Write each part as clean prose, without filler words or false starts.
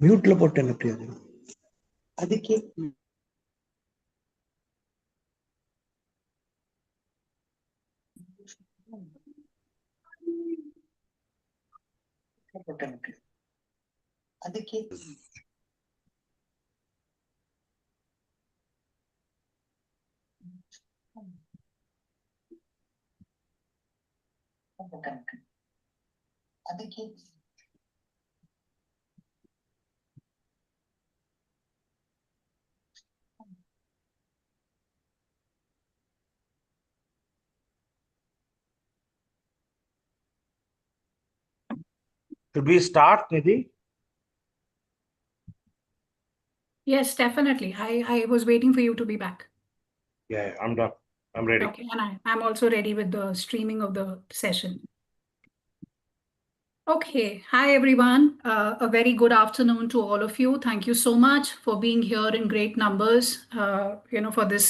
மியூட்ல போட்டேன் எப்படி அது அதுக்கே போட்டேன் அதுக்கே அதுக்கே Should we start, Nidhi? Yes, definitely. I was waiting for you to be back. Yeah, I'm done. I'm ready. Okay, and I'm also ready with the streaming of the session. Okay, hi everyone. A very good afternoon to all of you. Thank you so much for being here in great numbers, for this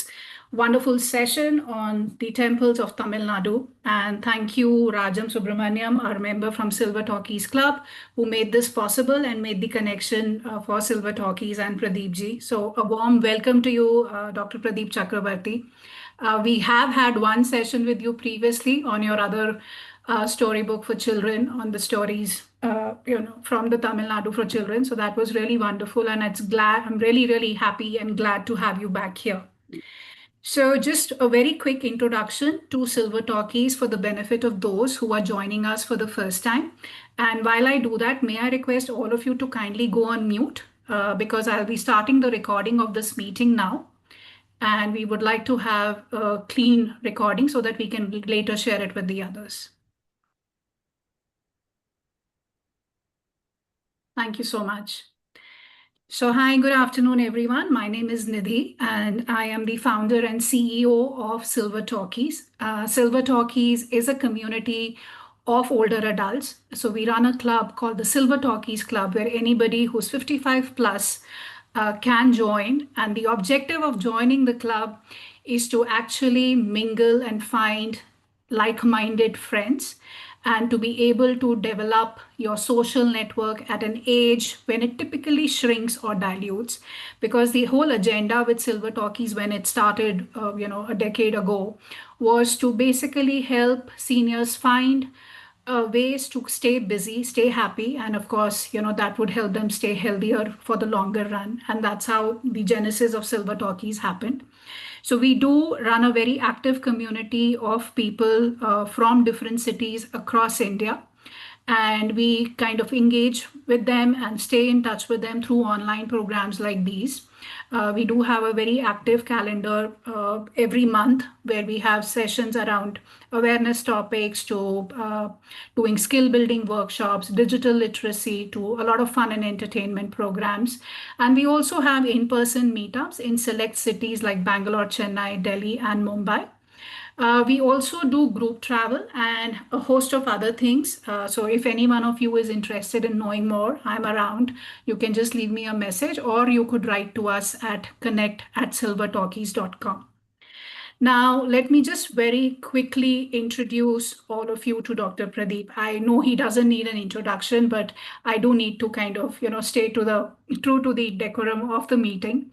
wonderful session on the temples of Tamil Nadu. And thank you, Rajam Subramaniam, our member from Silver Talkies Club, who made this possible and made the connection for Silver Talkies and Pradeep ji. So a warm welcome to you, Dr. Pradeep Chakravarthy. We have had one session with you previously on your other storybook for children on the stories, from the Tamil Nadu for children. So that was really wonderful, and I'm really, really happy and glad to have you back here. So just a very quick introduction to Silver Talkies for the benefit of those who are joining us for the first time. And while I do that, may I request all of you to kindly go on mute because I'll be starting the recording of this meeting now. And we would like to have a clean recording so that we can later share it with the others. Thank you so much. So hi, good afternoon, everyone. My name is Nidhi, and I am the founder and CEO of Silver Talkies. Silver Talkies is a community of older adults. So we run a club called the Silver Talkies Club, where anybody who's 55 plus can join. And the objective of joining the club is to actually mingle and find like-minded friends, and to be able to develop your social network at an age when it typically shrinks or dilutes. Because the whole agenda with Silver Talkies, when it started, a decade ago, was to basically help seniors find ways to stay busy, stay happy, and of course, that would help them stay healthier for the longer run. And that's how the genesis of Silver Talkies happened. So we do run a very active community of people from different cities across India. And we kind of engage with them and stay in touch with them through online programs like these. We do have a very active calendar every month where we have sessions around awareness topics to doing skill building workshops, digital literacy, to a lot of fun and entertainment programs. And we also have in-person meetups in select cities like Bangalore, Chennai, Delhi, and Mumbai. We also do group travel and a host of other things. So if any one of you is interested in knowing more, I'm around. You can just leave me a message, or you could write to us at connect@silvertalkies.com. Now, let me just very quickly introduce all of you to Dr. Pradeep. I know he doesn't need an introduction, but I do need to kind of, stay true to the decorum of the meeting.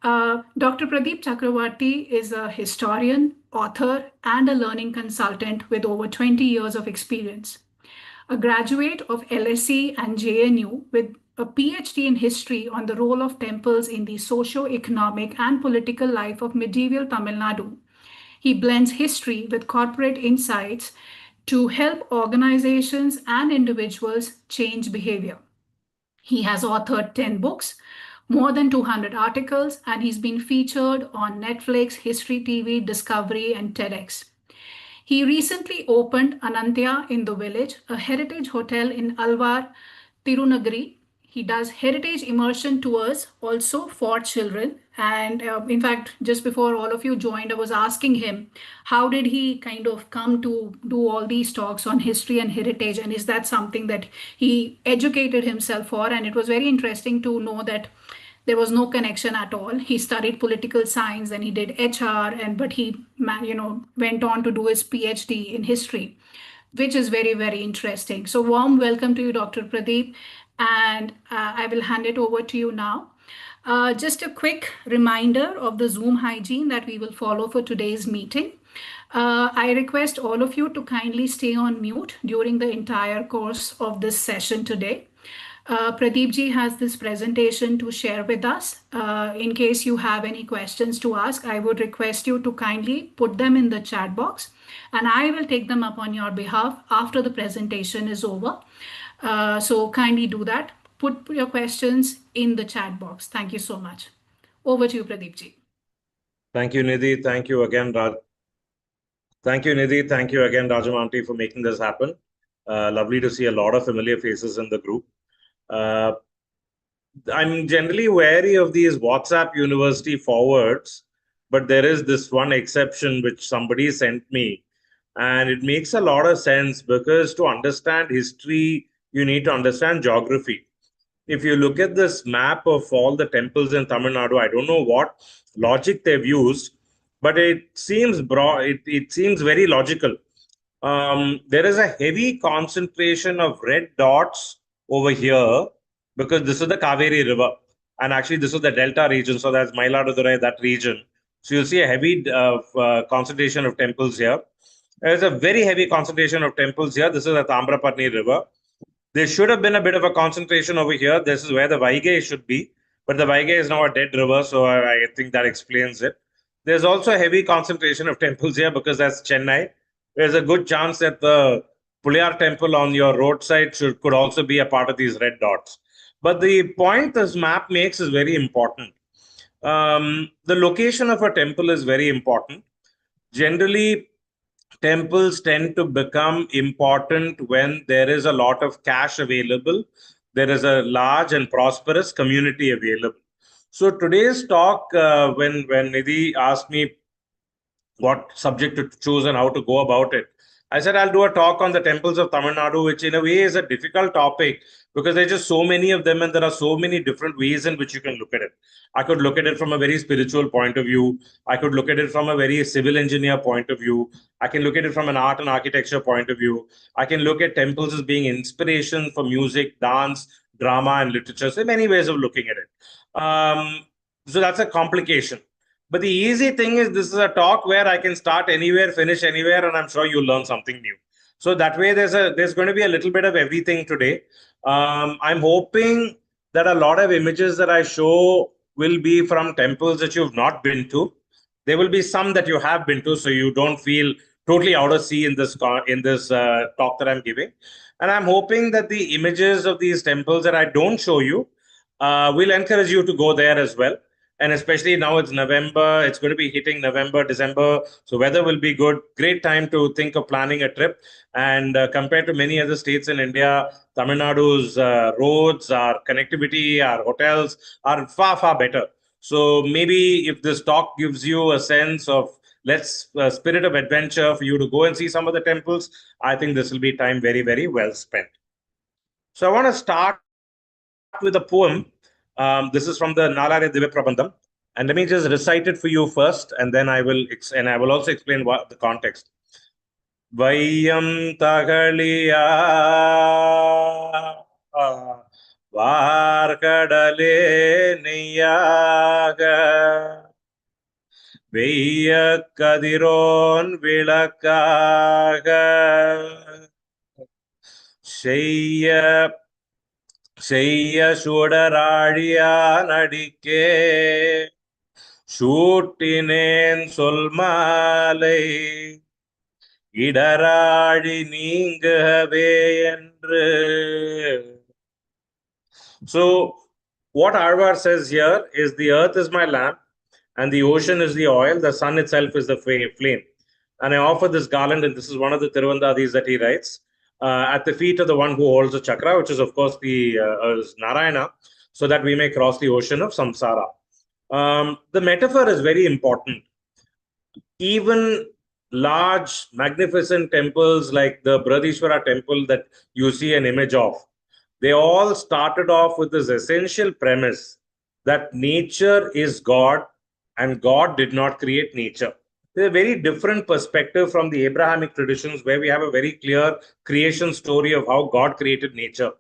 Dr. Pradeep Chakravarthy is a historian, author, and a learning consultant with over 20 years of experience. A graduate of LSE and JNU with a PhD in history on the role of temples in the socio-economic and political life of medieval Tamil Nadu. He blends history with corporate insights to help organizations and individuals change behavior. He has authored 10 books, more than 200 articles, and he's been featured on Netflix, History TV, Discovery, and TEDx. He recently opened Anantya in the Village, a heritage hotel in Alvar, Tirunagari. He does heritage immersion tours also for children. And in fact, just before all of you joined, I was asking him, how did he kind of come to do all these talks on history and heritage? And is that something that he educated himself for? And it was very interesting to know that there was no connection at all. He studied political science and he did HR, but he went on to do his PhD in history. which is very, very interesting. So warm welcome to you, Dr. Pradeep, and I will hand it over to you now. Just a quick reminder of the Zoom hygiene that we will follow for today's meeting. I request all of you to kindly stay on mute during the entire course of this session today. Pradeep ji has this presentation to share with us. In case you have any questions to ask, I would request you to kindly put them in the chat box, and I will take them up on your behalf after the presentation is over. So kindly do that. Put your questions in the chat box. Thank you so much. Over to you, Pradeep ji. Thank you, Nidhi. Thank you again, Thank you, Nidhi. Thank you again, Rajamanti, for making this happen. Lovely to see a lot of familiar faces in the group. I'm generally wary of these WhatsApp University forwards, but there is this one exception which somebody sent me. And it makes a lot of sense because to understand history, you need to understand geography. If you look at this map of all the temples in Tamil Nadu, I don't know what logic they've used, but it seems broad. It seems very logical. There is a heavy concentration of red dots over here because this is the Kaveri River. And actually, this is the Delta region. So that's Mailadurai, that region. So you'll see a heavy concentration of temples here. There's a very heavy concentration of temples here. This is the Tambraparni River. There should have been a bit of a concentration over here. This is where the Vaigai should be. But the Vaigai is now a dead river. So I think that explains it. There's also a heavy concentration of temples here because that's Chennai. There's a good chance that the Puliyar temple on your roadside could also be a part of these red dots. But the point this map makes is very important. The location of a temple is very important. Generally, temples tend to become important when there is a lot of cash available. There is a large and prosperous community available. So today's talk, when Nidhi asked me what subject to choose and how to go about it, I said I'll do a talk on the temples of Tamil Nadu, which in a way is a difficult topic because there's just so many of them and there are so many different ways in which you can look at it. I could look at it from a very spiritual point of view. I could look at it from a very civil engineer point of view. I can look at it from an art and architecture point of view. I can look at temples as being inspiration for music, dance, drama, and literature. So many ways of looking at it. So that's a complication. But the easy thing is this is a talk where I can start anywhere, finish anywhere, and I'm sure you'll learn something new. So that way there's going to be a little bit of everything today. I'm hoping that a lot of images that I show will be from temples that you've not been to. There will be some that you have been to, so you don't feel totally out of sea in this talk that I'm giving. And I'm hoping that the images of these temples that I don't show you will encourage you to go there as well. And especially now it's November, it's going to be hitting November, December. So weather will be good. Great time to think of planning a trip. And compared to many other states in India, Tamil Nadu's roads, our connectivity, our hotels are far, far better. So maybe if this talk gives you a sense of spirit of adventure for you to go and see some of the temples, I think this will be time very, very well spent. So I want to start with a poem. This is from the Nalare Divya Prabandham, and let me just recite it for you first, and then I will also explain what the context. Vayam Tagaliya Varkadale Niyaga Veya Kadiron Vilakaga Sheyya Sudaraழியா நடிக்கே சூட்டினேன் சொல்மாலை இடராழி நீங்கவே என்று. So what Arvar says here is the earth is my lamp and the ocean is the oil, the sun itself is the flame. And I offer this garland, and this is one of the Tiruvandadis that he writes, at the feet of the one who holds the chakra, which is of course the Narayana, so that we may cross the ocean of samsara. The metaphor is very important. Even large, magnificent temples like the Brihadishwara temple that you see an image of, they all started off with this essential premise that nature is God and God did not create nature. There's a very different perspective from the Abrahamic traditions, where we have a very clear creation story of how God created nature.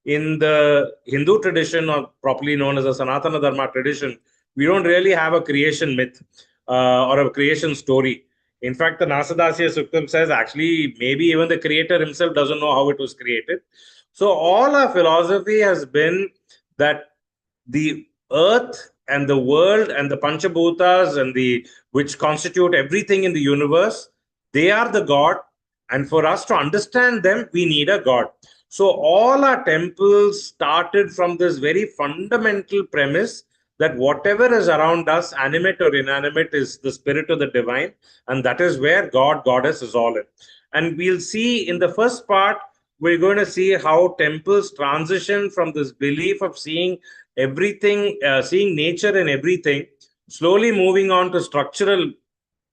In the Hindu tradition, or properly known as the Sanatana Dharma tradition, we don't really have a creation myth or a creation story. In fact, the Nasadasya Suktam says actually maybe even the creator himself doesn't know how it was created. So all our philosophy has been that the earth and the world and the Panchabhutas and the which constitute everything in the universe, they are the God. And for us to understand them, we need a God. So all our temples started from this very fundamental premise that whatever is around us, animate or inanimate, is the spirit of the divine. And that is where God, Goddess is all in. And we'll see in the first part, we're going to see how temples transition from this belief of seeing everything, seeing nature in everything, slowly moving on to structural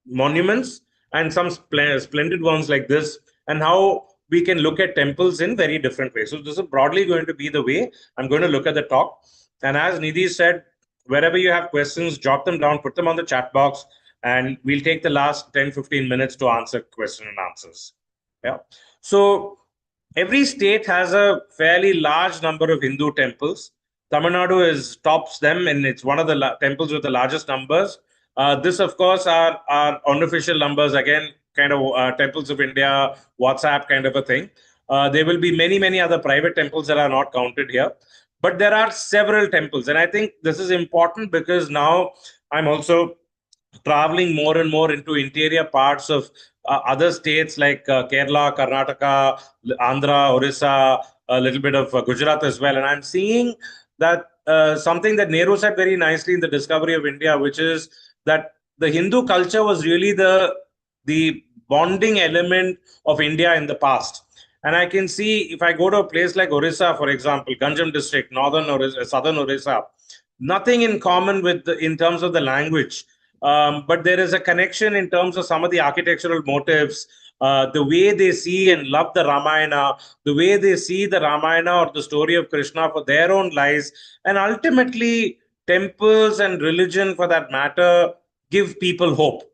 monuments and some splendid ones like this, and how we can look at temples in very different ways. So this is broadly going to be the way I'm going to look at the talk. And as Nidhi said, wherever you have questions, jot them down, put them on the chat box, and we'll take the last 10-15 minutes to answer question and answers. Yeah. So every state has a fairly large number of Hindu temples. Tamil Nadu tops them, and it's one of the temples with the largest numbers. This, of course, are unofficial numbers, again, kind of temples of India, WhatsApp kind of a thing. There will be many, many other private temples that are not counted here. But there are several temples. And I think this is important because now I'm also traveling more and more into interior parts of other states like Kerala, Karnataka, Andhra, Orissa, a little bit of Gujarat as well. And I'm seeing that something that Nehru said very nicely in the discovery of India, which is that the Hindu culture was really the bonding element of India in the past. And I can see if I go to a place like Orissa, for example, Ganjam district, northern Orissa, southern Orissa, nothing in common with in terms of the language. But there is a connection in terms of some of the architectural motifs, the way they see and love the Ramayana, the way they see the Ramayana or the story of Krishna for their own lives. And ultimately, temples and religion, for that matter, give people hope.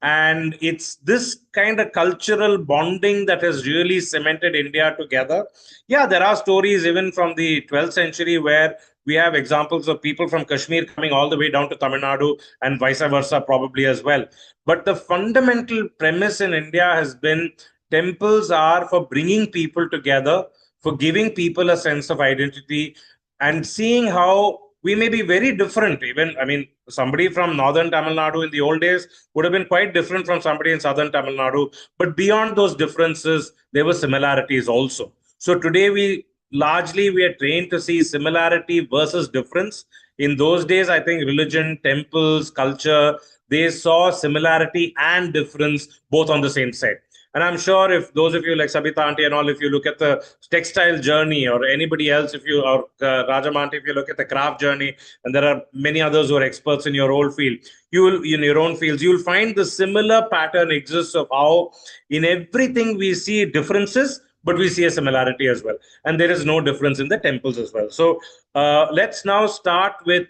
And it's this kind of cultural bonding that has really cemented India together. Yeah, there are stories even from the 12th century where we have examples of people from Kashmir coming all the way down to Tamil Nadu and vice versa, probably as well. But the fundamental premise in India has been temples are for bringing people together, for giving people a sense of identity, and seeing how we may be very different. Even, I mean, somebody from northern Tamil Nadu in the old days would have been quite different from somebody in southern Tamil Nadu. But beyond those differences, there were similarities also. So today we are trained to see similarity versus difference. In those days, I think religion, temples, culture, they saw similarity and difference both on the same side. And I'm sure if those of you like Sabita Auntie and all, if you look at the textile journey, or anybody else, if you, or Rajamanti, if you look at the craft journey, and there are many others who are experts in your own field, you will, in your own fields, you'll find the similar pattern exists of how in everything we see differences, but we see a similarity as well. And there is no difference in the temples as well. So let's now start with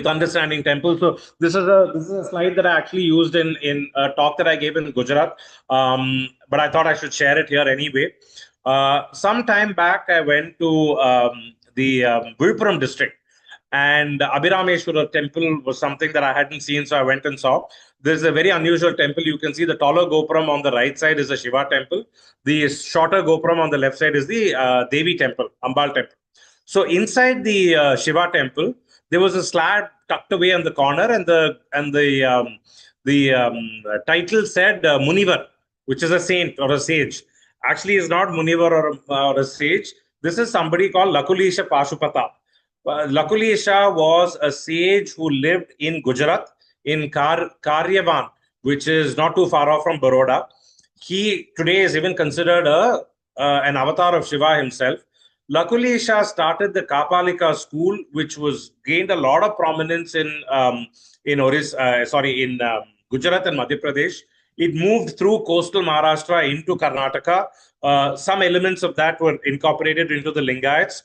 understanding temples. So this is a slide that I actually used in a talk that I gave in Gujarat, but I thought I should share it here anyway. Some time back, I went to the Vilupuram district, and Abhirameshwara temple was something that I hadn't seen, so I went and saw. There's a very unusual temple. You can see the taller Gopuram on the right side is a Shiva temple. The shorter Gopuram on the left side is the Devi temple, Ambal temple. So inside the Shiva temple, there was a slab tucked away on the corner, and the title said Munivar, which is a saint or a sage. Actually, it's not Munivar or a sage. This is somebody called Lakulisha Pashupata. Lakulisha was a sage who lived in Gujarat, in Karyavan, which is not too far off from Baroda. He today is even considered an avatar of Shiva himself. Lakulisha started the Kapalika school, which was gained a lot of prominence in Gujarat and Madhya Pradesh. It moved through coastal Maharashtra into Karnataka. Some elements of that were incorporated into the Lingayats.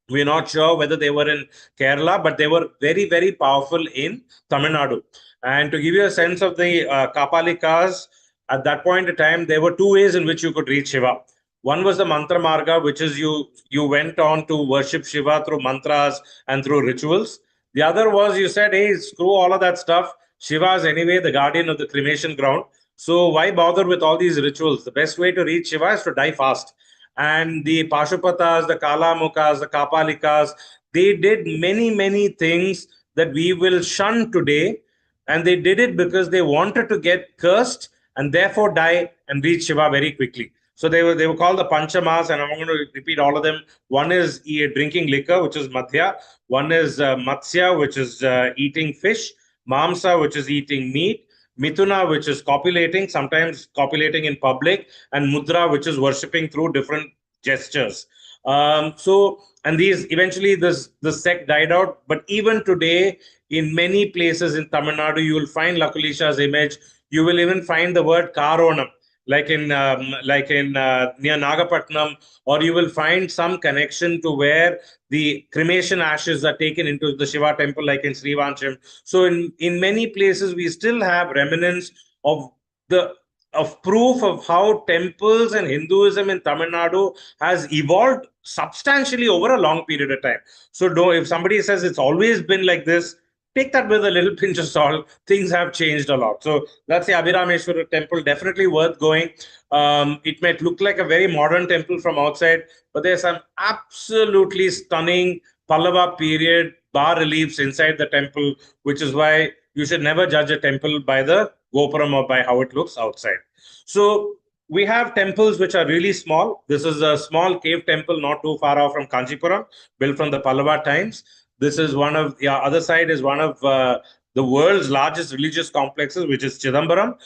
We're not sure whether they were in Kerala, but they were very, very powerful in Tamil Nadu. And to give you a sense of the Kapalikas, at that point in time, there were two ways in which you could reach Shiva. One was the mantra marga, which is you went on to worship Shiva through mantras and through rituals. The other was you said, hey, screw all of that stuff. Shiva is anyway the guardian of the cremation ground. So why bother with all these rituals? The best way to reach Shiva is to die fast. And the Pashupatas, the Kalamukas, the Kapalikas, they did many, many things that we will shun today. And they did it because they wanted to get cursed and therefore die and reach Shiva very quickly. So they were called the Panchamas, and I'm going to repeat all of them. One is drinking liquor, which is Madhya. One is Matsya, which is eating fish. Mamsa, which is eating meat. Mithuna, which is copulating, sometimes copulating in public, and Mudra, which is worshipping through different gestures. And these eventually this sect died out. But even today, in many places in Tamil Nadu, you will find Lakulisha's image. You will even find the word Karonam, like in near Nagapatnam, or you will find some connection to where the cremation ashes are taken into the Shiva temple, like in Srivancham. So in many places, we still have remnants of proof of how temples and Hinduism in Tamil Nadu has evolved substantially over a long period of time. So if somebody says it's always been like this, take that with a little pinch of salt. Things have changed a lot. So that's the Abhirameshwara temple, definitely worth going. It might look like a very modern temple from outside, but there's some absolutely stunning Pallava period bas-reliefs inside the temple, which is why you should never judge a temple by the gopuram or by how it looks outside. So we have temples which are really small. This is a small cave temple not too far off from Kanchipuram, built from the Pallava times. This is one of the other side is one of the world's largest religious complexes, which is Chidambaram.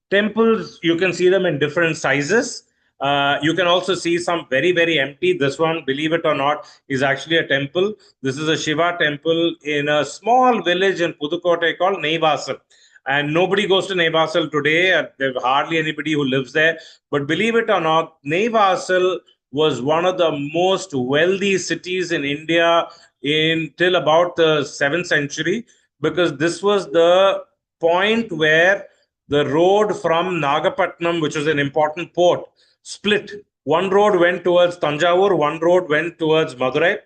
Temples, you can see them in different sizes. You can also see some very, very empty. This one, believe it or not, is actually a temple. This is a Shiva temple in a small village in Pudukkottai called Neivasal. And nobody goes to Neivasal today. There's hardly anybody who lives there. But believe it or not, Neivasal was one of the most wealthy cities in India till about the 7th century, because this was the point where the road from Nagapatnam, which was an important port, split. One road went towards Tanjavur, one road went towards Madurai,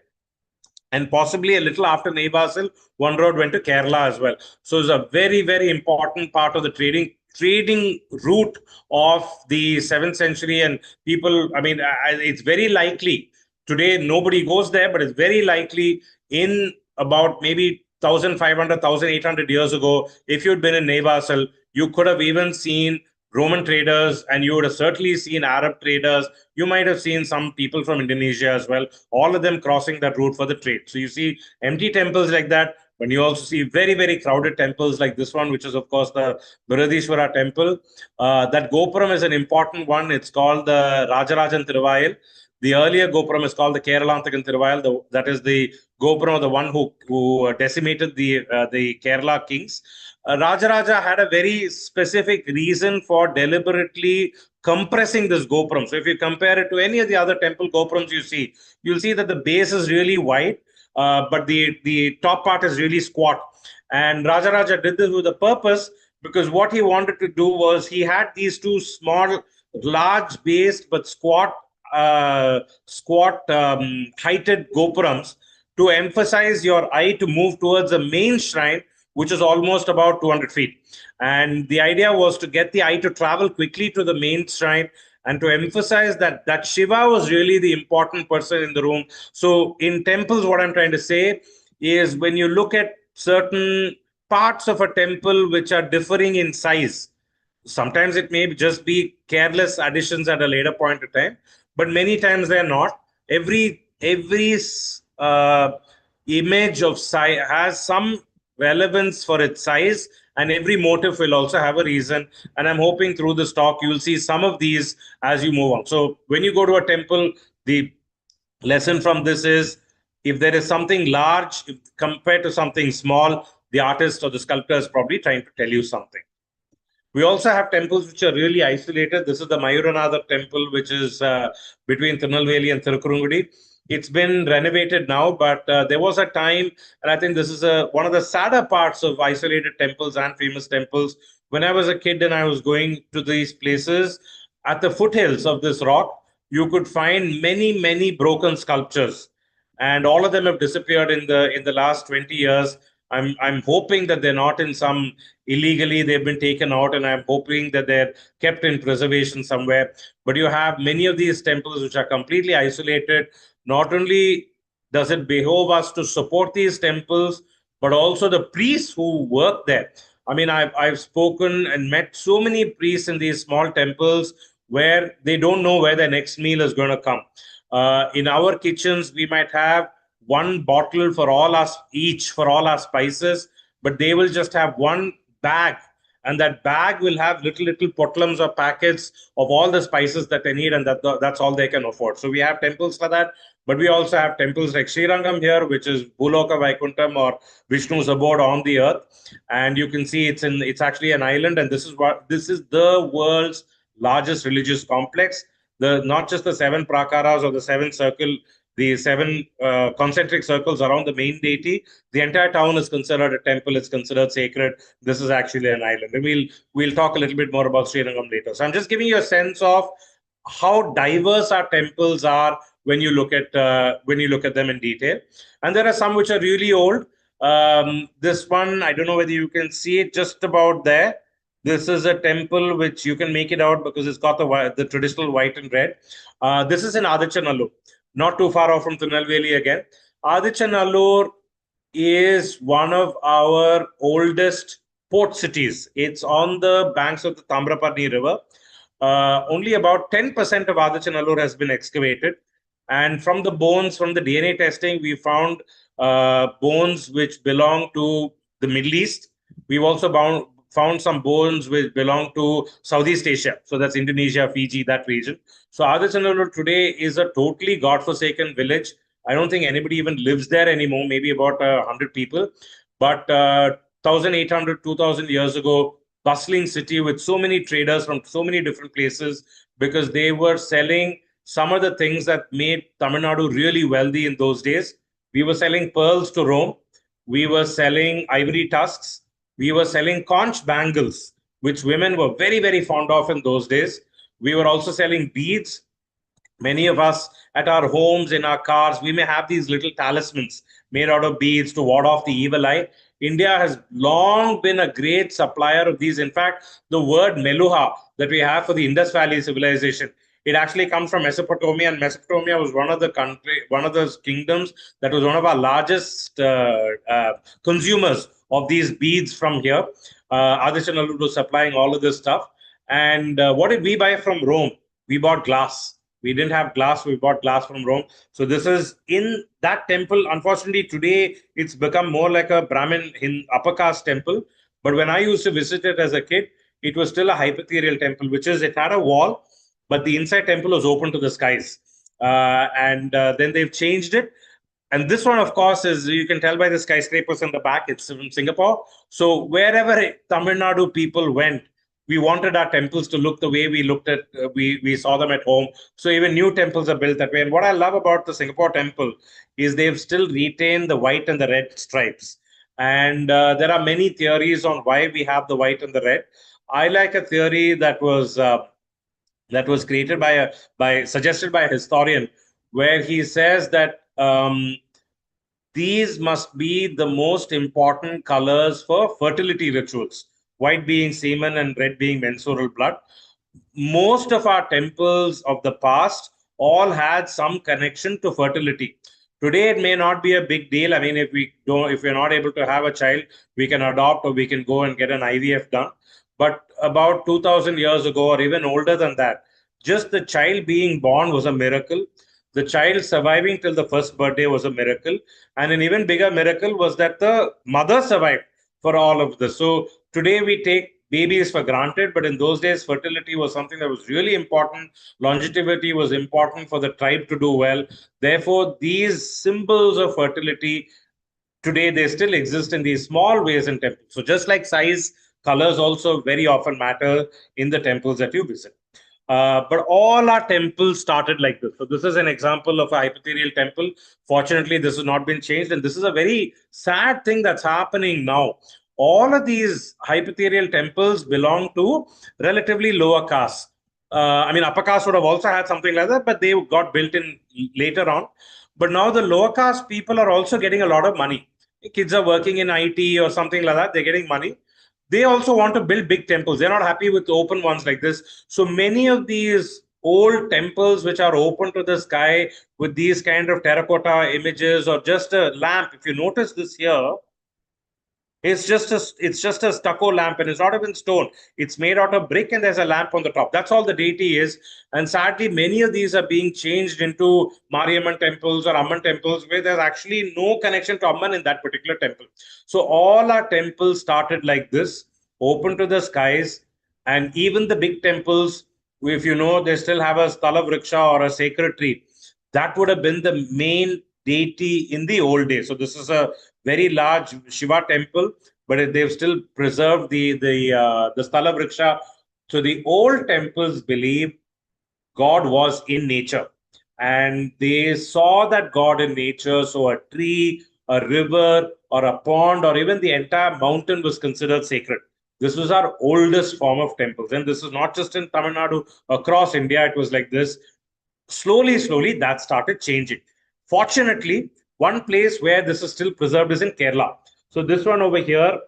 and possibly a little after Neivasal, one road went to Kerala as well. So it's a very, very important part of the trading route of the 7th century. And people, I mean, it's very likely today nobody goes there, but it's very likely in about maybe 1,500, 1,800 years ago, if you'd been in Neivasal, you could have even seen Roman traders, and you would have certainly seen Arab traders. You might have seen some people from Indonesia as well, all of them crossing that route for the trade. So you see empty temples like that, but you also see very, very crowded temples like this one, which is, of course, the Biradishwara temple. That Gopuram is an important one. It's called the Rajarajan Tiruvayil. The earlier Gopuram is called the Keralantakan Tiruvayil. That is the Gopuram of the one who decimated the Kerala kings. Rajaraja had a very specific reason for deliberately compressing this Gopuram. So if you compare it to any of the other temple Gopurams you'll see that the base is really wide, but the top part is really squat. And Rajaraja did this with a purpose, because what he wanted to do was he had these two small, large based but squat heighted Gopurams to emphasize your eye to move towards the main shrine, which is almost about 200 feet. And the idea was to get the eye to travel quickly to the main shrine and to emphasize that Shiva was really the important person in the room. So in temples, what I'm trying to say is, when you look at certain parts of a temple which are differing in size, sometimes it may just be careless additions at a later point of time, but many times they're not. Every image of size has some relevance for its size, and every motif will also have a reason. And I'm hoping through this talk you will see some of these as you move on. So when you go to a temple, the lesson from this is, if there is something large compared to something small, the artist or the sculptor is probably trying to tell you something. We also have temples which are really isolated. This is the Mayuranatha temple, which is between Tirunelveli and Thirukurungudi. It's been renovated now, but there was a time, and I think this is one of the sadder parts of isolated temples and famous temples. When I was a kid and I was going to these places, at the foothills of this rock, you could find many, many broken sculptures, and all of them have disappeared in the last 20 years. I'm hoping that they're not in some illegally they've been taken out, and I'm hoping that they're kept in preservation somewhere. But you have many of these temples which are completely isolated. Not only does it behove us to support these temples, but also the priests who work there. I mean, I've spoken and met so many priests in these small temples where they don't know where their next meal is going to come. In our kitchens, we might have one bottle for all us each for all our spices, but they will just have one bag, and that bag will have little potlams or packets of all the spices that they need, and that's all they can afford. So we have temples for that, but we also have temples like Srirangam here, which is Bhuloka Vaikuntham, or Vishnu's abode on the earth. And you can see it's actually an island, and this is the world's largest religious complex. Not just the seven prakaras or the the seven concentric circles around the main deity. The entire town is considered a temple. It's considered sacred. This is actually an island, and we'll talk a little bit more about Srirangam later. So I'm just giving you a sense of how diverse our temples are when you look at them in detail. And there are some which are really old. This one, I don't know whether you can see it just about there. This is a temple which you can make it out because it's got the traditional white and red. This is in Adichanallur, not too far off from Tirunelveli again. Adichanallur is one of our oldest port cities. It's on the banks of the Tamraparni River. Only about 10% of Adichanallur has been excavated. And from the bones, from the DNA testing, we found bones which belong to the Middle East. We've also found some bones which belong to Southeast Asia. So that's Indonesia, Fiji, that region. So Adichanallur today is a totally godforsaken village. I don't think anybody even lives there anymore, maybe about 100 people. But 1,800, 2,000 years ago, bustling city with so many traders from so many different places, because they were selling some of the things that made Tamil Nadu really wealthy in those days. We were selling pearls to Rome. We were selling ivory tusks. We were selling conch bangles, which women were very, very fond of in those days. We were also selling beads. Many of us at our homes, in our cars, we may have these little talismans made out of beads to ward off the evil eye. India has long been a great supplier of these. In fact, the word Meluha that we have for the Indus Valley civilization, it actually comes from Mesopotamia, and Mesopotamia was one of the kingdoms that was one of our largest consumers of these beads from here. Adichanallur was supplying all of this stuff. And what did we buy from Rome? We bought glass. We didn't have glass. We bought glass from Rome. So this is in that temple. Unfortunately, today it's become more like a Brahmin upper caste temple. But when I used to visit it as a kid, it was still a hypothetical temple, which is it had a wall, but the inside temple was open to the skies. And then they've changed it. And this one, of course, is, you can tell by the skyscrapers in the back, it's from Singapore. So wherever Tamil Nadu people went, we wanted our temples to look the way we looked at, we saw them at home. So even new temples are built that way. And what I love about the Singapore temple is they've still retained the white and the red stripes. And there are many theories on why we have the white and the red. I like a theory that was created suggested by a historian, where he says that these must be the most important colors for fertility rituals, white being semen and red being menstrual blood. Most of our temples of the past all had some connection to fertility. Today, it may not be a big deal. I mean, if we're not able to have a child, we can adopt, or we can go and get an IVF done. But about 2,000 years ago, or even older than that, just the child being born was a miracle. The child surviving till the first birthday was a miracle. And an even bigger miracle was that the mother survived for all of this. So today we take babies for granted, but in those days, fertility was something that was really important. Longevity was important for the tribe to do well. Therefore, these symbols of fertility, today they still exist in these small ways in temples. So just like size, colors also very often matter in the temples that you visit. But all our temples started like this. So this is an example of a hypothetical temple. Fortunately, this has not been changed. And this is a very sad thing that's happening now. All of these hypothetical temples belong to relatively lower castes. I mean, upper caste would have also had something like that, but they got built in later on. But now the lower caste people are also getting a lot of money. Kids are working in IT or something like that. They're getting money. They also want to build big temples. They're not happy with open ones like this. So many of these old temples which are open to the sky with these kind of terracotta images or just a lamp. If you notice this here, it's just a stucco lamp, and it's not even stone. It's made out of brick, and there's a lamp on the top. That's all the deity is. And sadly, many of these are being changed into Mariamman temples or Amman temples, where there's actually no connection to Amman in that particular temple. So all our temples started like this, open to the skies, and even the big temples, if you know, they still have a sthala vriksha or a sacred tree. That would have been the main deity in the old days. So this is a very large Shiva temple, but they've still preserved the Sthala Vriksha. So the old temples believe God was in nature, and they saw that God in nature. So a tree, a river, or a pond, or even the entire mountain was considered sacred. This was our oldest form of temples, and this is not just in Tamil Nadu. Across India, it was like this. Slowly, that started changing. Fortunately, one place where this is still preserved is in Kerala. So this one over here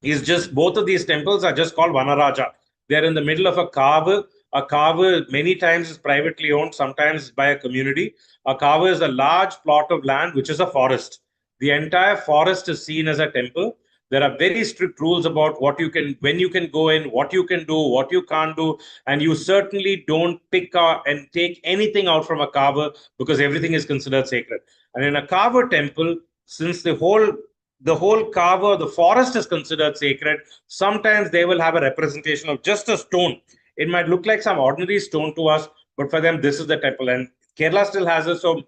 is just, both of these temples are just called Vanaraja. They're in the middle of a kava. A kava many times is privately owned, sometimes by a community. A kava is a large plot of land which is a forest. The entire forest is seen as a temple. There are very strict rules about what you can, when you can go in, what you can do, what you can't do, and you certainly don't pick and take anything out from a kava, because everything is considered sacred. And in a kava temple, since the whole kava, the forest is considered sacred, sometimes they will have a representation of just a stone. It might look like some ordinary stone to us, but for them, this is the temple. And Kerala still has it. So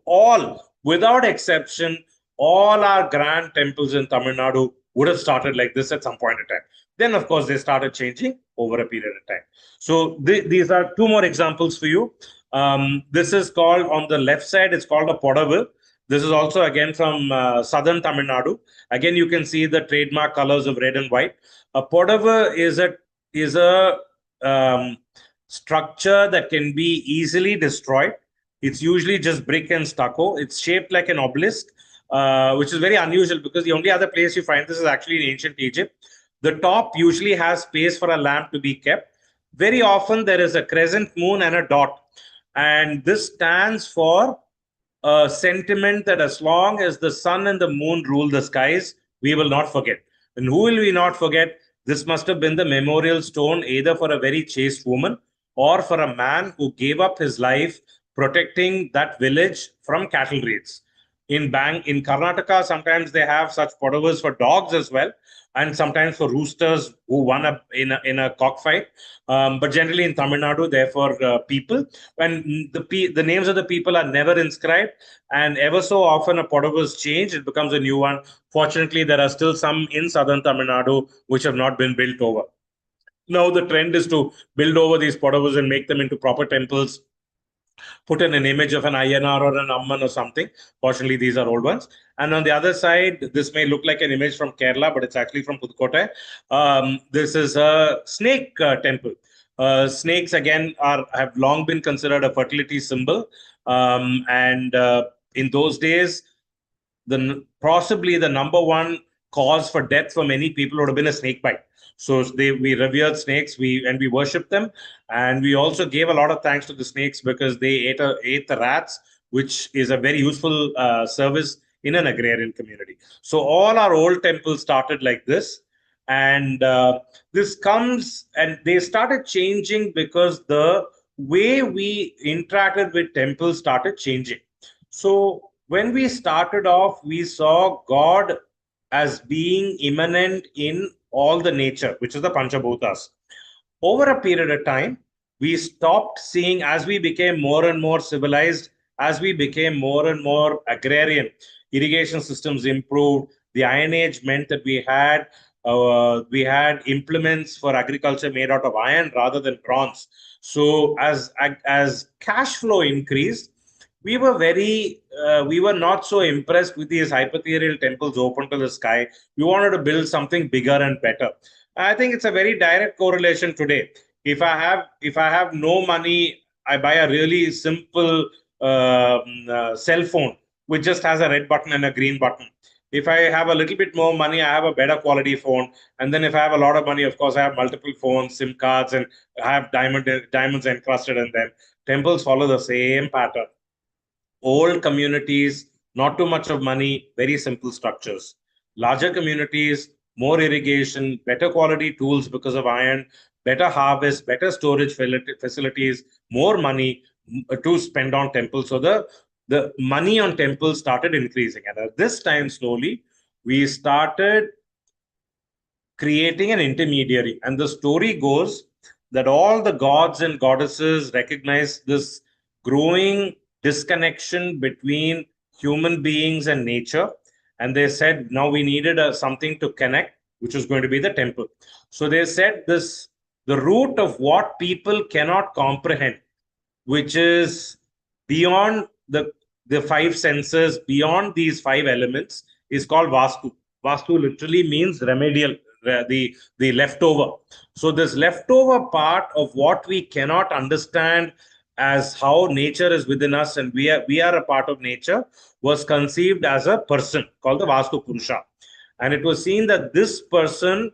all, without exception, all our grand temples in Tamil Nadu would have started like this at some point in time. Then, of course, they started changing over a period of time. So these are two more examples for you. This is called, on the left side, it's called a Podavu. This is also again from southern Tamil Nadu. Again, you can see the trademark colors of red and white. A Podavu is a structure that can be easily destroyed. It's usually just brick and stucco. It's shaped like an obelisk, which is very unusual, because the only other place you find this is actually in ancient Egypt. The top usually has space for a lamp to be kept. Very often there is a crescent moon and a dot. And this stands for a sentiment that as long as the sun and the moon rule the skies, we will not forget. And who will we not forget? This must have been the memorial stone either for a very chaste woman or for a man who gave up his life protecting that village from cattle raids. In Karnataka, sometimes they have such podavas for dogs as well, and sometimes for roosters who won in a cockfight. But generally in Tamil Nadu, they're for people. And the names of the people are never inscribed, and ever so often a podava is changed, it becomes a new one. Fortunately, there are still some in southern Tamil Nadu which have not been built over. Now the trend is to build over these podavas and make them into proper temples, put in an image of an INR or an Amman or something. Fortunately, these are old ones. And on the other side, this may look like an image from Kerala, but it's actually from Pudukkottai. This is a snake temple. Snakes, again, have long been considered a fertility symbol. And in those days, possibly the number one cause for death for many people would have been a snake bite. So we revered snakes, we worshipped them, and we also gave a lot of thanks to the snakes because they ate the rats, which is a very useful service in an agrarian community. So all our old temples started like this, and this comes, and they started changing because the way we interacted with temples started changing. So when we started off, we saw God as being immanent in all the nature, which is the Panchabhutas. Over a period of time, we stopped seeing, as we became more and more civilized, as we became more and more agrarian, irrigation systems improved. The Iron Age meant that we had We had implements for agriculture made out of iron rather than bronze. So as cash flow increased, we were not so impressed with these hypothetical temples open to the sky. We wanted to build something bigger and better. I think it's a very direct correlation today. If I have no money, I buy a really simple cell phone which just has a red button and a green button. If I have a little bit more money, I have a better quality phone. And then if I have a lot of money, of course, I have multiple phones, SIM cards, and I have diamonds encrusted in them. Temples follow the same pattern. Old communities, not too much of money, very simple structures. Larger communities, more irrigation, better quality tools because of iron, better harvest, better storage facilities, more money to spend on temples. So the money on temples started increasing. And at this time, slowly, we started creating an intermediary. And the story goes that all the gods and goddesses recognize this growing disconnection between human beings and nature. And they said, now we needed something to connect, which was going to be the temple. So they said the root of what people cannot comprehend, which is beyond the five senses, beyond these five elements, is called Vastu. Vastu literally means remedial, the leftover. So this leftover part of what we cannot understand as how nature is within us and we are a part of nature was conceived as a person called the Vastu Purusha. And it was seen that this person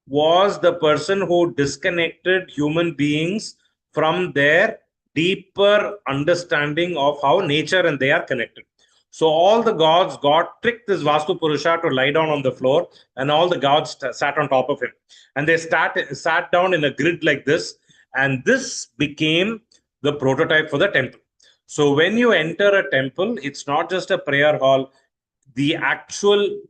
was the person who disconnected human beings from their deeper understanding of how nature and they are connected. So all the gods tricked this Vastu Purusha to lie down on the floor, and all the gods sat on top of him. And they sat down in a grid like this, and this became the prototype for the temple. So when you enter a temple, it's not just a prayer hall. The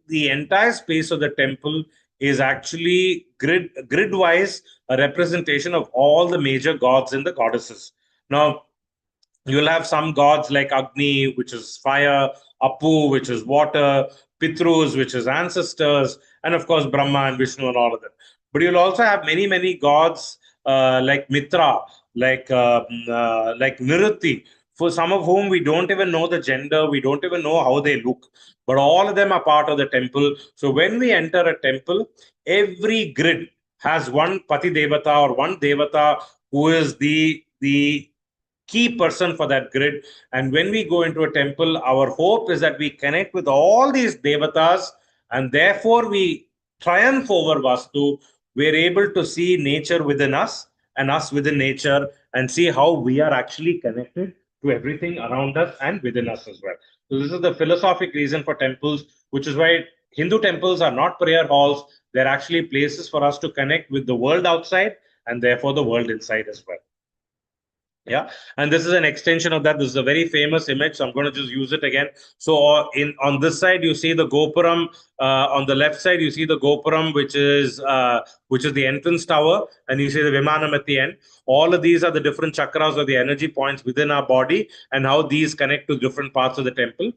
entire space of the temple is actually grid-wise a representation of all the major gods and the goddesses. Now, you'll have some gods like Agni, which is fire, Apu, which is water, Pitrus, which is ancestors, and of course Brahma and Vishnu and all of them. But you'll also have many, many gods like Mitra, like Nirutti, for some of whom we don't even know the gender, we don't even know how they look, but all of them are part of the temple. So when we enter a temple, every grid has one Pati Devata or one Devata who is the key person for that grid. And when we go into a temple, our hope is that we connect with all these devatas, and therefore we triumph over Vastu. We're able to see nature within us and us within nature, and see how we are actually connected to everything around us and within us as well. So this is the philosophic reason for temples, which is why Hindu temples are not prayer halls. They're actually places for us to connect with the world outside and therefore the world inside as well. Yeah, and this is an extension of that. This is a very famous image, so I'm going to just use it again. So on this side you see the gopuram, on the left side you see the gopuram, which is the entrance tower, and you see the vimanam at the end. All of these are the different chakras or the energy points within our body, and how these connect to different parts of the temple.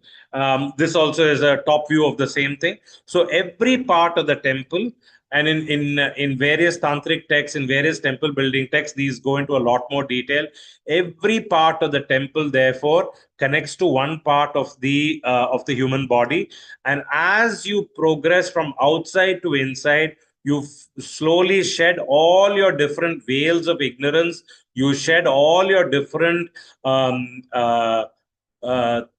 This also is a top view of the same thing. So every part of the temple, and in various tantric texts, in various temple building texts, these go into a lot more detail. Every part of the temple, therefore, connects to one part of the human body. And as you progress from outside to inside, you slowly shed all your different veils of ignorance. You shed all your different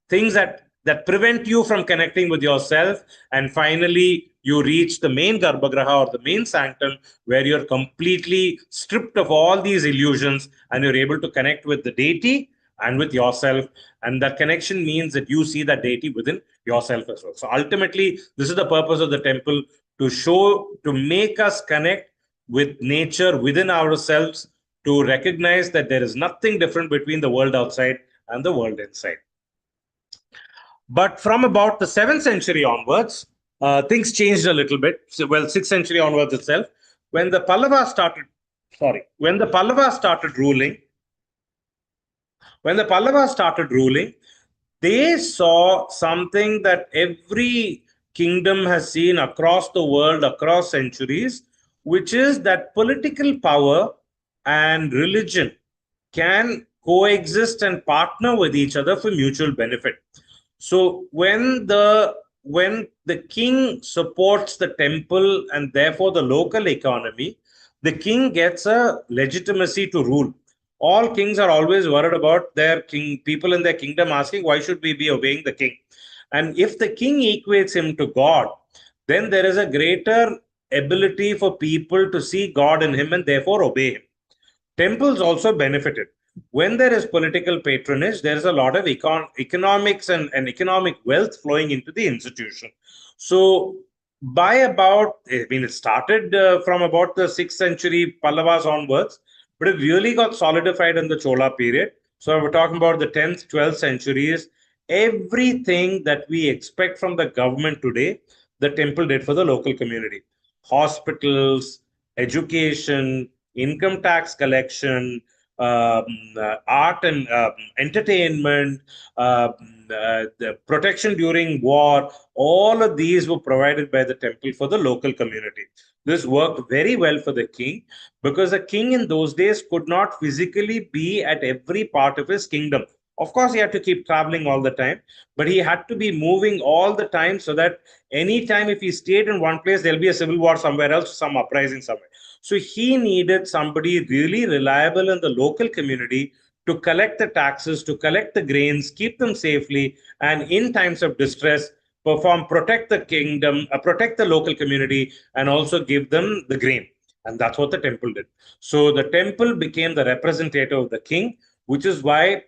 things that prevent you from connecting with yourself. And finally, you reach the main Garbhagriha or the main sanctum, where you're completely stripped of all these illusions and you're able to connect with the deity and with yourself. And that connection means that you see that deity within yourself as well. So ultimately, this is the purpose of the temple, to make us connect with nature within ourselves, to recognize that there is nothing different between the world outside and the world inside. But from about the 7th century onwards, things changed a little bit. So, well, 6th century onwards itself, when the Pallavas started ruling, they saw something that every kingdom has seen across the world, across centuries, which is that political power and religion can coexist and partner with each other for mutual benefit. So when the king supports the temple and therefore the local economy, the king gets a legitimacy to rule. All kings are always worried about their king, people in their kingdom asking, why should we be obeying the king? And if the king equates him to God, then there is a greater ability for people to see God in him and therefore obey him. Temples also benefited. When there is political patronage, there is a lot of economics and economic wealth flowing into the institution. So, by about, I mean, it started from about the 6th century Pallavas onwards, but it really got solidified in the Chola period. So, we're talking about the 10th, 12th centuries. Everything that we expect from the government today, the temple did for the local community. Hospitals, education, income tax collection, art and entertainment, the protection during war, all of these were provided by the temple for the local community. This worked very well for the king because the king in those days could not physically be at every part of his kingdom. Of course, he had to keep traveling all the time, but he had to be moving all the time so that anytime if he stayed in one place, there'll be a civil war somewhere else, some uprising somewhere. So he needed somebody really reliable in the local community to collect the taxes, to collect the grains, keep them safely, and in times of distress, protect the kingdom, protect the local community, and also give them the grain. And that's what the temple did. So the temple became the representative of the king, which is why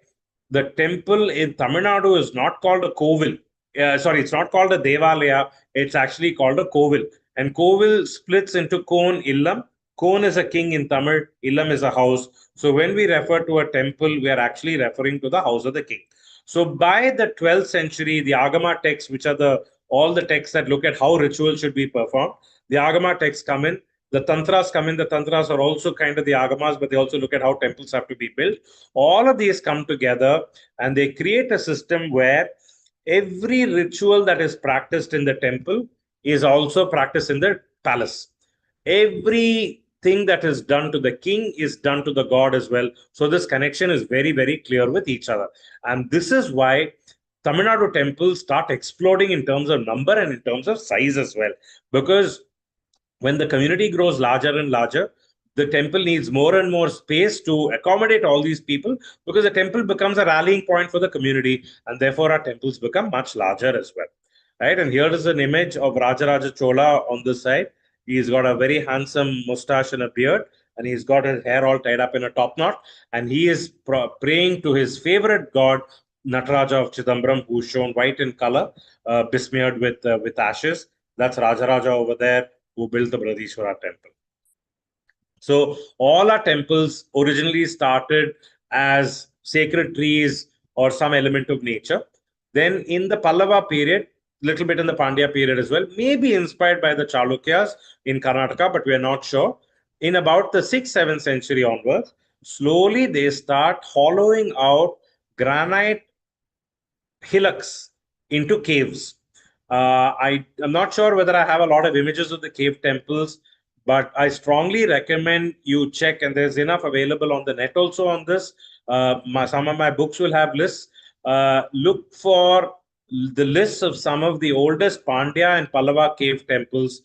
the temple in Tamil Nadu is not called a kovil. It's not called a devalaya. It's actually called a kovil. And kovil splits into kon, illam. Kon is a king in Tamil, illam is a house. So when we refer to a temple, we are actually referring to the house of the king. So by the 12th century, the Agama texts, which are all the texts that look at how rituals should be performed, the Agama texts come in. The Tantras come in. The Tantras are also kind of the Agamas, but they also look at how temples have to be built. All of these come together and they create a system where every ritual that is practiced in the temple is also practiced in the palace. Everything that is done to the king is done to the god as well. So this connection is very, very clear with each other. And this is why Tamil Nadu temples start exploding in terms of number and in terms of size as well. Because when the community grows larger and larger, the temple needs more and more space to accommodate all these people because the temple becomes a rallying point for the community and therefore our temples become much larger as well. Right? And here is an image of Rajaraja Chola on this side. He's got a very handsome mustache and a beard, and he's got his hair all tied up in a top knot. And he is praying to his favorite god, Nataraja of Chidambaram, who's shown white in color, besmeared with ashes. That's Rajaraja over there, who built the Bradishwara temple. So all our temples originally started as sacred trees or some element of nature. Then in the Pallava period, little bit in the Pandya period as well, maybe inspired by the Chalukyas in Karnataka, but we are not sure. In about the 6th, 7th century onwards, slowly they start hollowing out granite hillocks into caves. I'm not sure whether I have a lot of images of the cave temples, but I strongly recommend you check, and there's enough available on the net also on this. Some of my books will have lists. Look for the lists of some of the oldest Pandya and Pallava cave temples.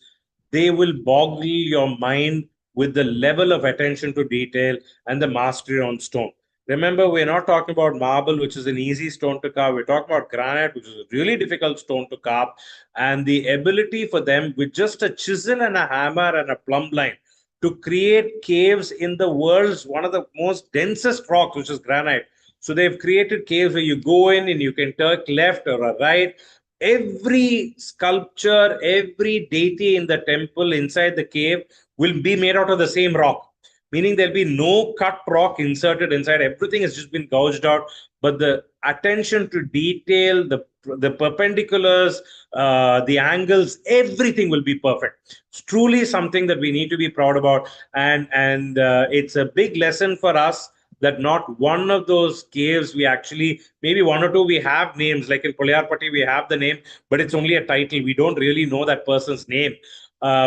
They will boggle your mind with the level of attention to detail and the mastery on stone. Remember, we're not talking about marble, which is an easy stone to carve. We're talking about granite, which is a really difficult stone to carve. And the ability for them with just a chisel and a hammer and a plumb line to create caves in the world's one of the most densest rocks, which is granite. So they've created caves where you go in and you can turn left or a right. Every sculpture, every deity in the temple inside the cave will be made out of the same rock, meaning there'll be no cut rock inserted inside. Everything has just been gouged out. But the attention to detail, the perpendiculars, the angles, everything will be perfect. It's truly something that we need to be proud about. And it's a big lesson for us that not one of those caves we actually, maybe one or two we have names, like in Pulayarpatti we have the name, but it's only a title. We don't really know that person's name.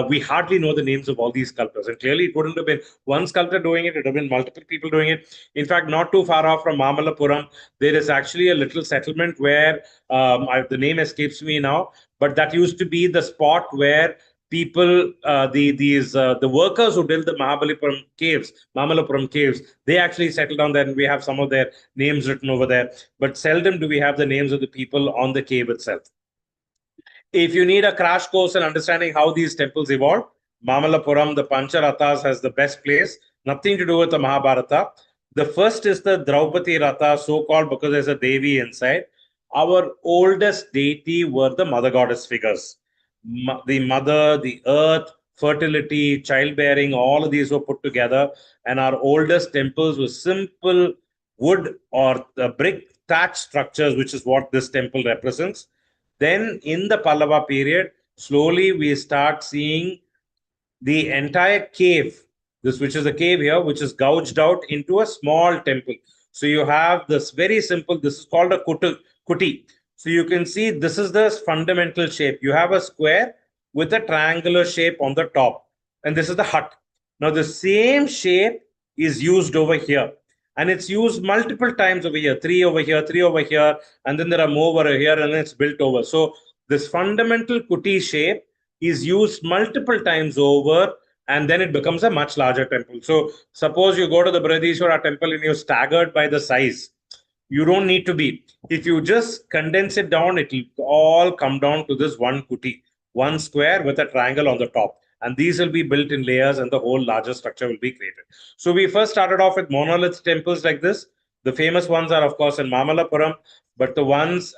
We hardly know the names of all these sculptors. And clearly, it wouldn't have been one sculptor doing it, it would have been multiple people doing it. In fact, not too far off from Mamallapuram, there is actually a little settlement where the name escapes me now, but that used to be the spot where people, the workers who built the Mamallapuram caves, they actually settled down there, and we have some of their names written over there. But seldom do we have the names of the people on the cave itself. If you need a crash course in understanding how these temples evolved, Mamallapuram, the Pancharathas, has the best place. Nothing to do with the Mahabharata. The first is the Draupadi Ratha, so-called because there's a Devi inside. Our oldest deity were the mother goddess figures. The mother, the earth, fertility, childbearing, all of these were put together. And our oldest temples were simple wood or brick thatch structures, which is what this temple represents. Then in the Pallava period, slowly we start seeing the entire cave, this which is a cave here, which is gouged out into a small temple. So you have this very simple, this is called a kuti. So you can see this is the fundamental shape. You have a square with a triangular shape on the top. And this is the hut. Now the same shape is used over here. And it's used multiple times over here, three over here, and then there are more over here, and then it's built over. So this fundamental kuti shape is used multiple times over, and then it becomes a much larger temple. So suppose you go to the Brihadishwara temple and you're staggered by the size. You don't need to be. If you just condense it down, it will all come down to this one kuti, one square with a triangle on the top. And these will be built in layers, and the whole larger structure will be created. So we first started off with monolith temples like this. The famous ones are, of course, in Mamallapuram, but the ones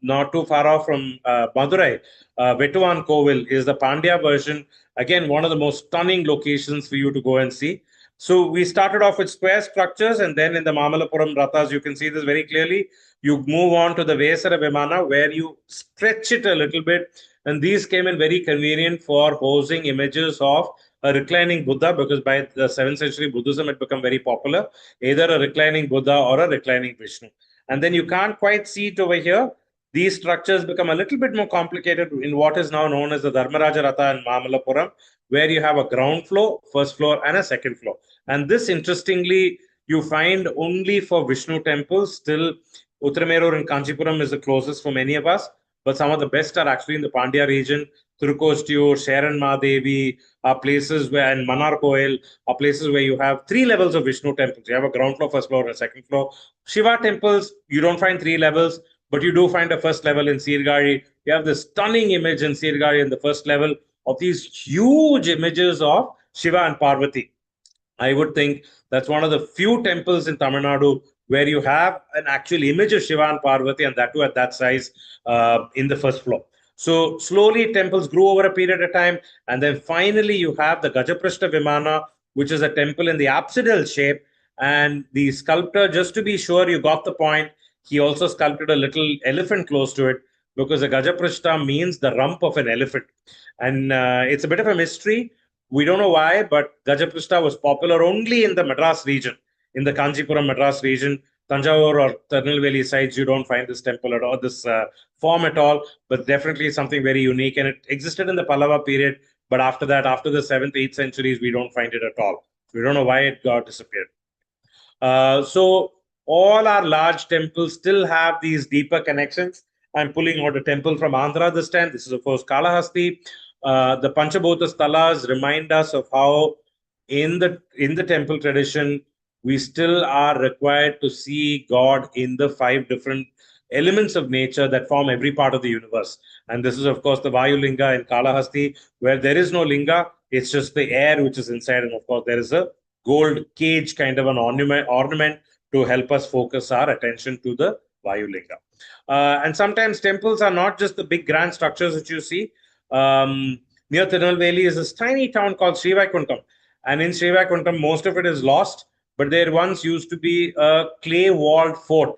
not too far off from Madurai, Vetuvan Kovil is the Pandya version. Again, one of the most stunning locations for you to go and see. So we started off with square structures, and then in the Mamallapuram Rathas, you can see this very clearly. You move on to the Vesara Vimana, where you stretch it a little bit. And these came in very convenient for housing images of a reclining Buddha, because by the 7th century, Buddhism had become very popular, either a reclining Buddha or a reclining Vishnu. And then you can't quite see it over here. These structures become a little bit more complicated in what is now known as the Dharmaraja Ratha in Mamallapuram, where you have a ground floor, first floor, and a second floor. And this, interestingly, you find only for Vishnu temples. Still, Uttaramerur and Kanchipuram is the closest for many of us. But some of the best are actually in the Pandya region. Thirukostiyur, Sharan Mahadevi are places where, and Manar Koil are places where you have 3 levels of Vishnu temples. You have a ground floor, first floor, and a second floor. Shiva temples, you don't find 3 levels, but you do find a first level in Sirgari. You have this stunning image in Sirgari in the first level of these huge images of Shiva and Parvati. I would think that's one of the few temples in Tamil Nadu where you have an actual image of Shiva and Parvati, and that too at that size in the first floor. So slowly temples grew over a period of time, and then finally you have the Gajaprashta Vimana, which is a temple in the apsidal shape. And the sculptor, just to be sure you got the point, he also sculpted a little elephant close to it, because the Gajaprashta means the rump of an elephant. And it's a bit of a mystery. We don't know why, but Gajaprashta was popular only in the Madras region. In the Kanchipuram Madras region, Tanjavur or Tirunelveli sides, you don't find this temple at all, this form at all, but definitely something very unique. And it existed in the Pallava period, but after that, after the 7th, 8th centuries, we don't find it at all. We don't know why it got disappeared. So all our large temples still have these deeper connections. I'm pulling out a temple from Andhra this time. This is, of course, Kalahasti. The Panchabhuta Stalas remind us of how in the temple tradition, we still are required to see God in the 5 different elements of nature that form every part of the universe. And this is, of course, the Vayu Linga in Kalahasti, where there is no Linga. It's just the air which is inside. And of course, there is a gold cage kind of an ornament to help us focus our attention to the Vayu Linga. And sometimes temples are not just the big grand structures that you see. Near Tirunelveli is this tiny town called Srivaikuntam. And in Srivaikuntam, most of it is lost. But there once used to be a clay-walled fort,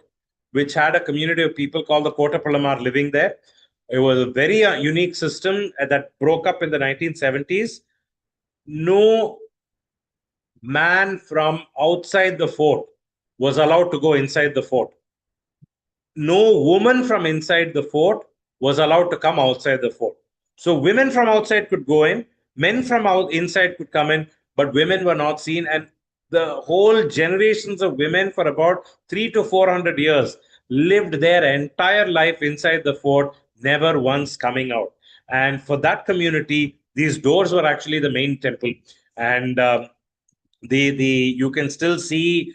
which had a community of people called the Kottapalamar living there. It was a very unique system that broke up in the 1970s. No man from outside the fort was allowed to go inside the fort. No woman from inside the fort was allowed to come outside the fort. So women from outside could go in, men from inside could come in, but women were not seen. And the whole generations of women for about 300 to 400 years lived their entire life inside the fort, never once coming out. And for that community, these doors were actually the main temple. And the you can still see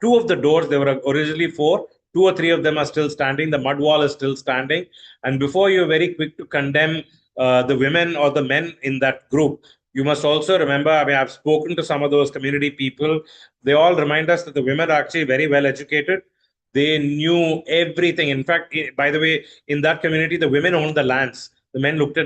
two of the doors. There were originally four. Two or three of them are still standing. The mud wall is still standing. And before you're very quick to condemn the women or the men in that group, you must also remember, I mean, I've spoken to some of those community people. They all remind us that the women are actually very well educated. They knew everything. In fact, by the way, in that community, the women owned the lands. The men looked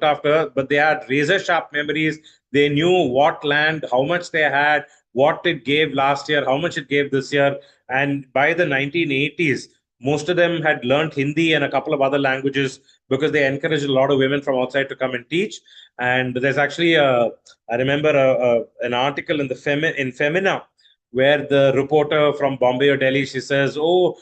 after, but they had razor sharp memories. They knew what land, how much they had, what it gave last year, how much it gave this year. And by the 1980s, most of them had learned Hindi and a couple of other languages because they encouraged a lot of women from outside to come and teach. And there's actually I remember an article in in Femina where the reporter from Bombay or Delhi, she says, "Oh,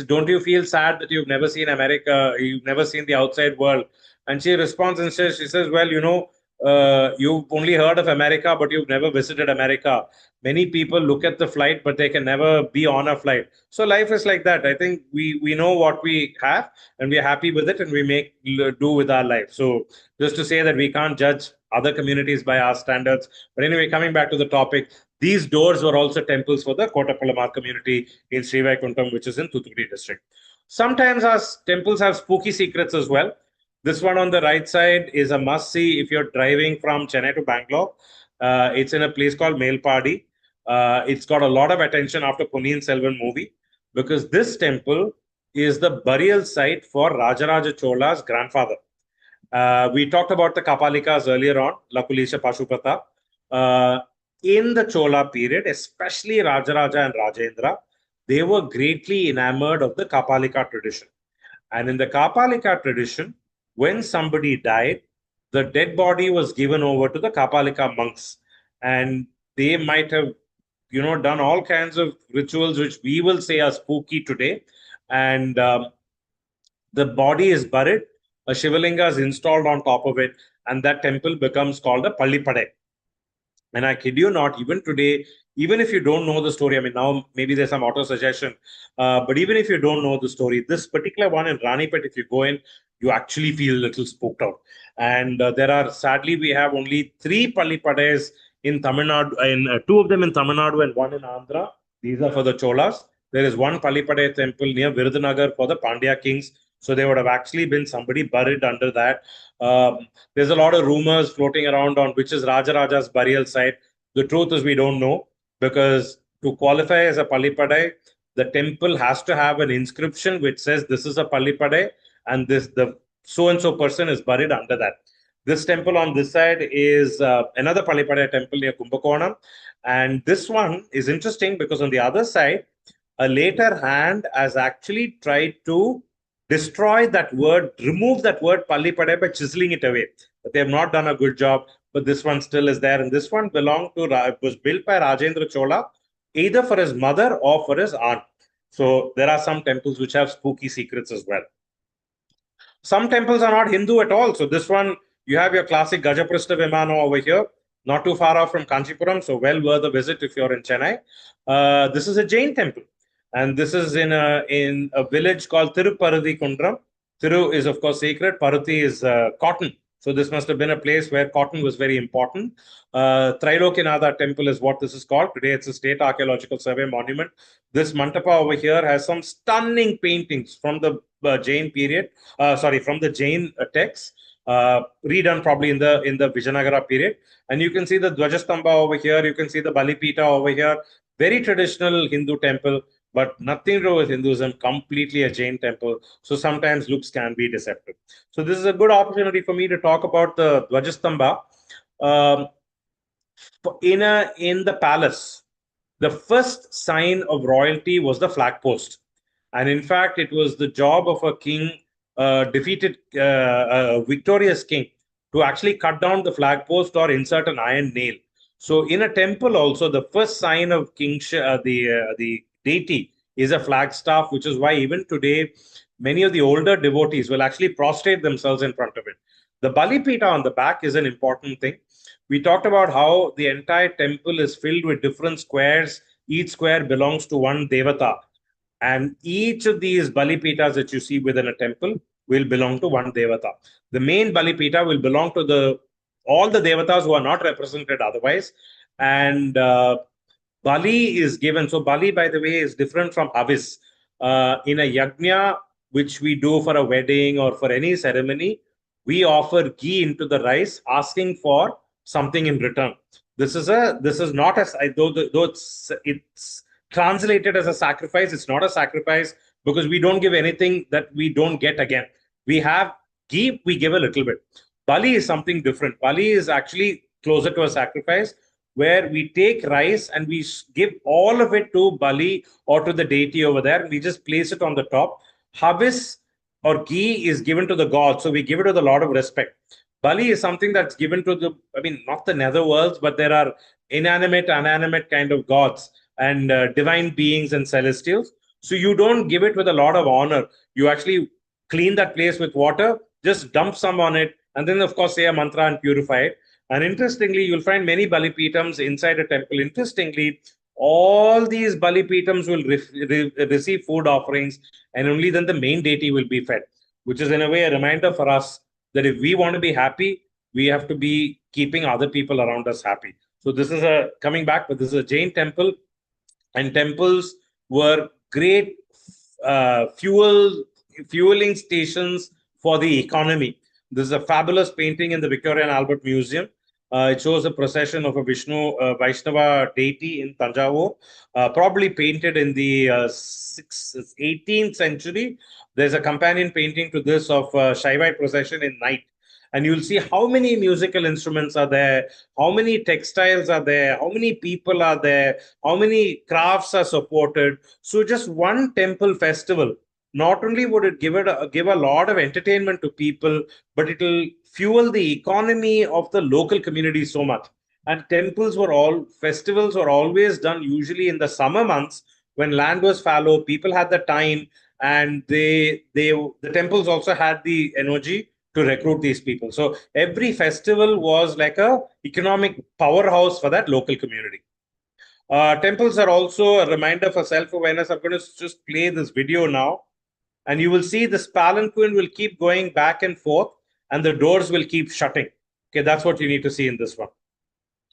don't you feel sad that you've never seen America? You've never seen the outside world?" And she responds and says, "She says, well, you've only heard of America, but you've never visited America. Many people look at the flight, but they can never be on a flight. So life is like that. I think we know what we have, and we're happy with it, and we make do with our life. So just to say that we can't judge other communities by our standards. But anyway, coming back to the topic, these doors were also temples for the Kottapalamar community in Srivaikuntam, which is in Thoothukudi district. Sometimes our temples have spooky secrets as well. This one on the right side is a must-see if you're driving from Chennai to Bangalore. It's in a place called Melpadi. It's got a lot of attention after Ponniyin Selvan movie because this temple is the burial site for Rajaraja Chola's grandfather. We talked about the Kapalikas earlier on, Lakulisha Pashupata. In the Chola period, especially Rajaraja and Rajendra, they were greatly enamored of the Kapalika tradition. And in the Kapalika tradition, when somebody died, the dead body was given over to the Kapalika monks. And they might have, done all kinds of rituals which we will say are spooky today. And the body is buried, a Shivalinga is installed on top of it, and that temple becomes called a Pallipade. And I kid you not, even today, even if you don't know the story, I mean, now maybe there's some auto suggestion, but even if you don't know the story, this particular one in Ranipet, if you go in, you actually feel a little spooked out. And sadly, we have only 3 Pallipades in Tamil Nadu, 2 of them in Tamil Nadu and 1 in Andhra. These are for the Cholas. There is one Pallipade temple near Virudhunagar for the Pandya kings. So there would have actually been somebody buried under that. There's a lot of rumors floating around on which is Rajaraja's burial site. The truth is we don't know, because to qualify as a Pallipade, the temple has to have an inscription which says this is a Pallipade and the so-and-so person is buried under that. This temple on this side is another Pallipade temple near Kumbakonam. And this one is interesting because on the other side, a later hand has actually tried to destroy that word, remove that word Pallipade by chiseling it away. But they have not done a good job, but this one still is there. And this one was built by Rajendra Chola, either for his mother or for his aunt. So there are some temples which have spooky secrets as well. Some temples are not Hindu at all. So this one, you have your classic Gajaprastha Vimana over here, not too far off from Kanchipuram. So well worth a visit if you're in Chennai. This is a Jain temple. And this is in a village called Tiruparuthi Kundram. Tiru is, of course, sacred. Paruthi is cotton. So this must have been a place where cotton was very important. Trilokinatha temple is what this is called. Today, it's a state archaeological survey monument. This mantapa over here has some stunning paintings from the Jain period. From the Jain texts. Redone probably in the Vijayanagara period. And you can see the Dwajastamba over here. You can see the Balipita over here. Very traditional Hindu temple, but nothing to do with Hinduism, completely a Jain temple. So sometimes looks can be deceptive. So this is a good opportunity for me to talk about the Dwajastamba. In the palace, the first sign of royalty was the flag post. And in fact, it was the job of a king, victorious king, to actually cut down the flag post or insert an iron nail. So in a temple also, the first sign of kingship, the deity is a flagstaff, which is why even today, many of the older devotees will actually prostrate themselves in front of it. The Bali Pita on the back is an important thing. We talked about how the entire temple is filled with different squares. Each square belongs to one devata. And each of these Bali Pitas that you see within a temple will belong to one devata. The main Bali Pita will belong to all the devatas who are not represented otherwise. And Bali is given. So Bali, by the way, is different from Havis. In a yajna, which we do for a wedding or for any ceremony, we offer ghee into the rice, asking for something in return. This is not as though it's translated as a sacrifice. It's not a sacrifice because we don't give anything that we don't get again. We have ghee, we give a little bit. Bali is something different. Bali is actually closer to a sacrifice where we take rice and we give all of it to Bali or to the deity over there. And we just place it on the top. Habis or ghee is given to the god. So we give it with a lot of respect. Bali is something that's given to not the nether worlds, but there are inanimate, unanimate kind of gods and divine beings and celestials. So you don't give it with a lot of honor. You actually clean that place with water, just dump some on it, and then, of course, say a mantra and purify it. And interestingly, you'll find many Bali Pitams inside a temple. Interestingly, all these Bali Pitams will receive food offerings, and only then the main deity will be fed, which is in a way a reminder for us that if we want to be happy, we have to be keeping other people around us happy. So this is coming back, but this is a Jain temple, and temples were great fueling stations for the economy. This is a fabulous painting in the Victoria and Albert Museum. It shows a procession of a Vishnu Vaishnava deity in Tanjavur, probably painted in the 18th century. There's a companion painting to this of Shaivite procession in night. And you'll see how many musical instruments are there, how many textiles are there, how many people are there, how many crafts are supported. So just one temple festival, not only would it give a lot of entertainment to people, but it will fuel the economy of the local community so much. And festivals were always done usually in the summer months when land was fallow, people had the time, and the temples also had the energy to recruit these people. So every festival was like a economic powerhouse for that local community. Temples are also a reminder for self-awareness. I'm going to just play this video now. And you will see this palanquin will keep going back and forth and the doors will keep shutting. Okay, that's what you need to see in this one.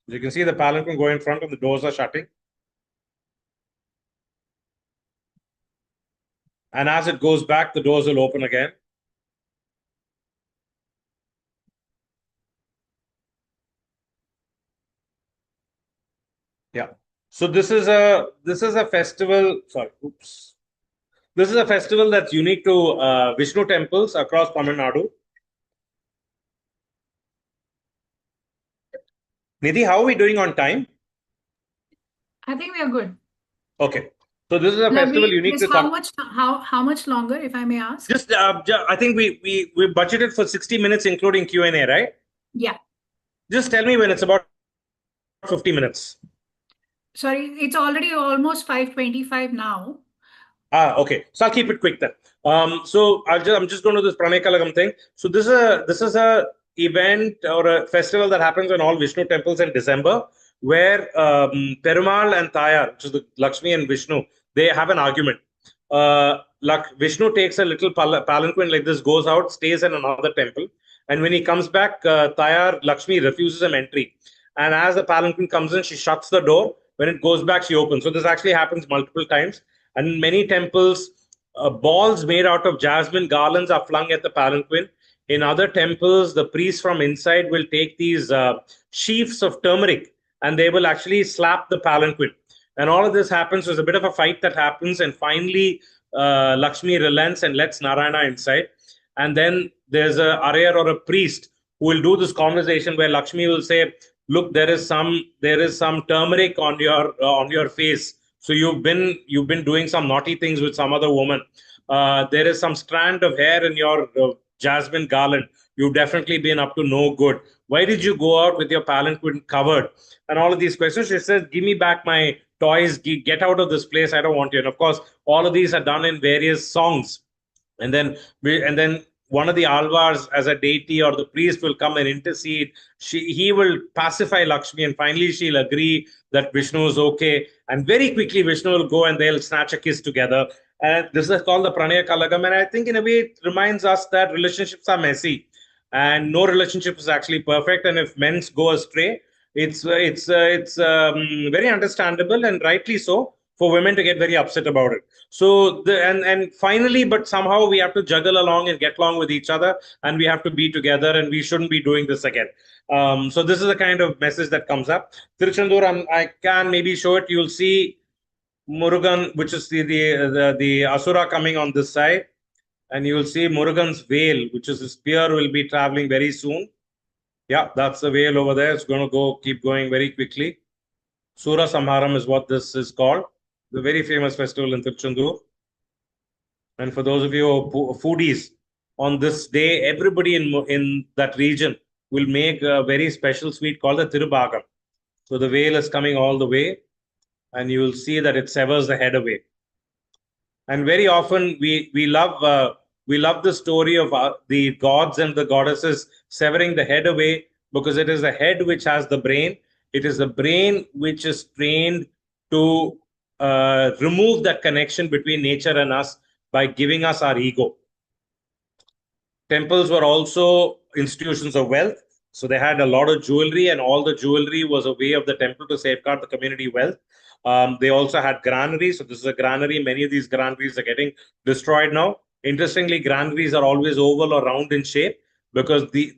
You can see the palanquin going in front and the doors are shutting. And as it goes back, the doors will open again. Yeah. So this is a festival. Sorry, oops. This is a festival that's unique to Vishnu temples across Tamil Nadu. Nidhi, how are we doing on time? I think we are good. Okay. So this is a festival unique to how much longer, if I may ask? Just I think we budgeted for 60 minutes, including Q&A, right? Yeah. Just tell me when it's about 50 minutes. Sorry, it's already almost 5:25 now. Okay. So I'll keep it quick then. So I'm just going to this Pranay Kalagam thing. So this is a event or a festival that happens in all Vishnu temples in December, where Perumal and Tayar, which is the Lakshmi and Vishnu, they have an argument. Vishnu takes a little palanquin like this, goes out, stays in another temple, and when he comes back, Tayar Lakshmi refuses him entry. And as the palanquin comes in, she shuts the door. When it goes back, she opens. So this actually happens multiple times. And in many temples, balls made out of jasmine garlands are flung at the palanquin. In other temples, the priest from inside will take these sheafs of turmeric and they will actually slap the palanquin. And all of this happens. There's a bit of a fight that happens. And finally, Lakshmi relents and lets Narayana inside. And then there's a aryer or a priest who will do this conversation where Lakshmi will say, look, there is some turmeric on your face. So you've been doing some naughty things with some other woman. There is some strand of hair in your jasmine garland. You've definitely been up to no good. Why did you go out with your palanquin covered? And all of these questions. She says, give me back my toys, get out of this place, I don't want you. And of course, all of these are done in various songs. And then one of the alvars as a deity or the priest will come and intercede. He will pacify Lakshmi, and finally she'll agree that Vishnu is okay. And very quickly Vishnu will go and they'll snatch a kiss together. And this is called the Pranaya Kalagam. And I think in a way it reminds us that relationships are messy and no relationship is actually perfect. And if men go astray, it's very understandable and rightly so for women to get very upset about it. So and finally, but somehow we have to juggle along and get along with each other, and we have to be together, and we shouldn't be doing this again. So this is the kind of message that comes up. Tiruchendur, I can maybe show it. You'll see Murugan, which is the Asura coming on this side, and you will see Murugan's veil, which is a spear, will be traveling very soon. Yeah, that's the veil over there. It's going to keep going very quickly. Sura Samharam is what this is called. The very famous festival in Tiruchendur. And for those of you who are foodies, on this day, everybody in that region will make a very special sweet called the Tirubhagam. So the veil is coming all the way, and you will see that it severs the head away. And very often we love the story of the gods and the goddesses severing the head away, because it is the head which has the brain. It is the brain which is trained to remove that connection between nature and us by giving us our ego. Temples were also institutions of wealth. So they had a lot of jewelry, and all the jewelry was a way of the temple to safeguard the community wealth. They also had granaries. So this is a granary. Many of these granaries are getting destroyed now. Interestingly, granaries are always oval or round in shape, because the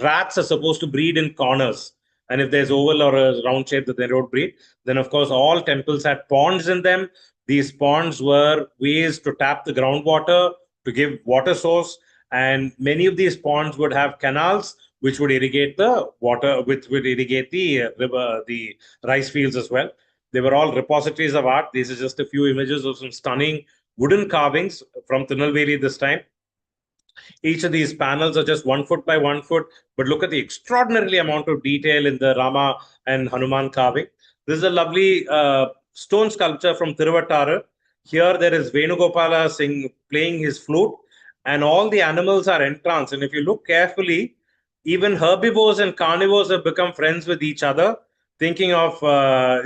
rats are supposed to breed in corners. And if there's oval or a round shape that they don't breed, then of course all temples had ponds in them. These ponds were ways to tap the groundwater, to give water source. And many of these ponds would have canals which would irrigate the water, which would irrigate the river, the rice fields as well. They were all repositories of art. These are just a few images of some stunning wooden carvings from Tirunelveli this time. Each of these panels are just 1 foot by 1 foot, but look at the extraordinary amount of detail in the Rama and Hanuman carving. This is a lovely stone sculpture from Tiruvattara. Here there is Venugopala playing his flute, and all the animals are entranced. And if you look carefully, even herbivores and carnivores have become friends with each other, thinking of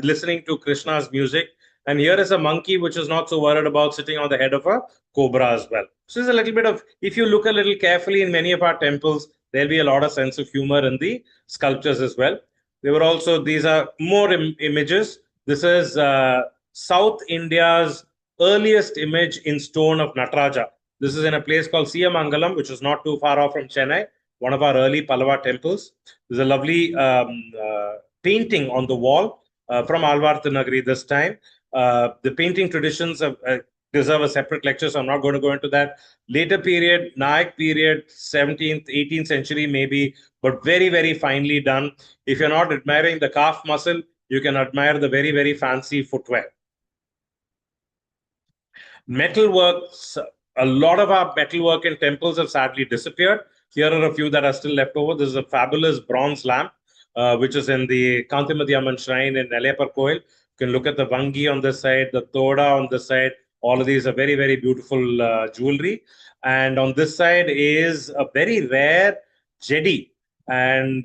listening to Krishna's music. And here is a monkey which is not so worried about sitting on the head of a cobra as well. So there's a little bit of, if you look a little carefully in many of our temples, there'll be a lot of sense of humor in the sculptures as well. There were also, these are more images. This is South India's earliest image in stone of Nataraja. This is in a place called Siyamangalam, which is not too far off from Chennai, one of our early Pallava temples. There's a lovely painting on the wall from Alvar Nagari this time. The painting traditions deserve a separate lecture, so I'm not going to go into that. Later period, Nayak period, 17th, 18th century maybe, but very, very finely done. If you're not admiring the calf muscle, you can admire the very, very fancy footwear. Metalworks, a lot of our metalwork in temples have sadly disappeared. Here are a few that are still left over. This is a fabulous bronze lamp, which is in the Kantimati Amman shrine in Nelliyapar Koil. You can look at the Vangi on this side, the Toda on this side. All of these are very, very beautiful jewelry. And on this side is a very rare jedi. And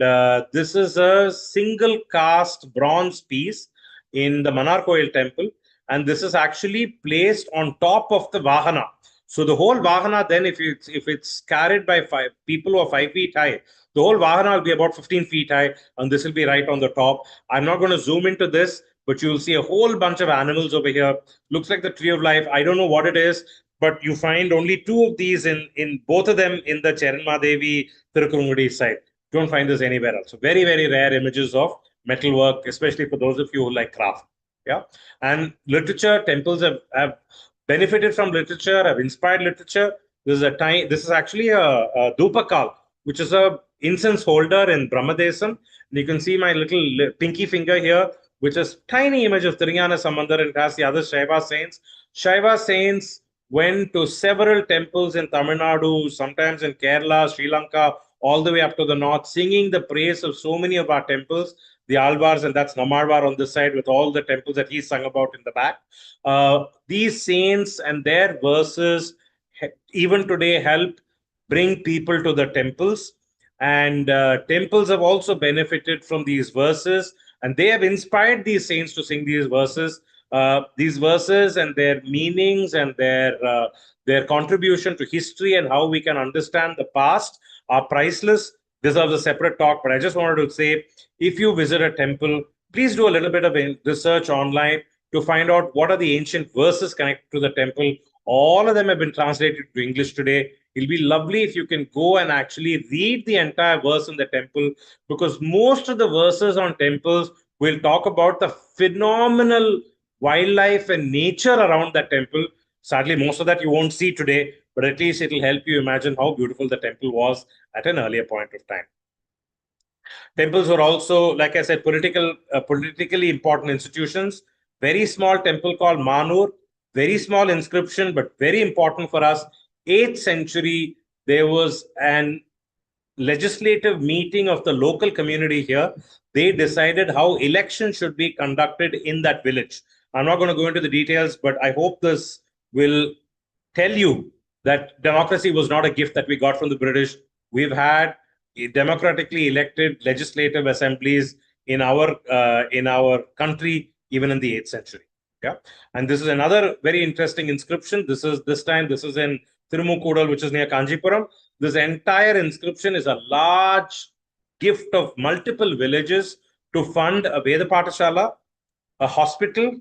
this is a single cast bronze piece in the Manar Koil temple. And this is actually placed on top of the Vahana. So the whole Vahana then, if it's carried by people who are 5 feet high, the whole Vahana will be about 15 feet high, and this will be right on the top. I'm not going to zoom into this, but you'll see a whole bunch of animals over here. Looks like the tree of life. I don't know what it is, but you find only 2 of these in both of them in the Cheranmadevi Thirukurungudi side. Don't find this anywhere else. So very, very rare images of metalwork, especially for those of you who like craft. Yeah, and literature, temples have benefited from literature, have inspired literature. This is actually a Dupakal, which is a incense holder in Brahmadesam. And you can see my little pinky finger here, which is tiny image of Tirunjana Samandar, and it has the other Shaiva saints. Shaiva saints went to several temples in Tamil Nadu, sometimes in Kerala, Sri Lanka, all the way up to the north, singing the praise of so many of our temples, the Alvars, and that's Namarvar on this side with all the temples that he sung about in the back. These saints and their verses even today help bring people to the temples. And temples have also benefited from these verses, and they have inspired these saints to sing these verses. These verses and their meanings and their contribution to history and how we can understand the past are priceless, deserves a separate talk. But I just wanted to say, if you visit a temple, please do a little bit of research online to find out what are the ancient verses connected to the temple. All of them have been translated to English today. It'll be lovely if you can go and actually read the entire verse in the temple, because most of the verses on temples will talk about the phenomenal wildlife and nature around that temple. Sadly, most of that you won't see today, but at least it'll help you imagine how beautiful the temple was at an earlier point of time. Temples were also, like I said, politically important institutions. Very small temple called Manur, very small inscription, but very important for us. 8th century, there was an legislative meeting of the local community here. They decided how elections should be conducted in that village. I'm not going to go into the details, but I hope this will tell you that democracy was not a gift that we got from the British. We've had democratically elected legislative assemblies in our country, even in the 8th century. Yeah, and this is another very interesting inscription. This is in Tirumukkudal, which is near Kanjipuram. This entire inscription is a large gift of multiple villages to fund a Veda Pathashala, a hospital,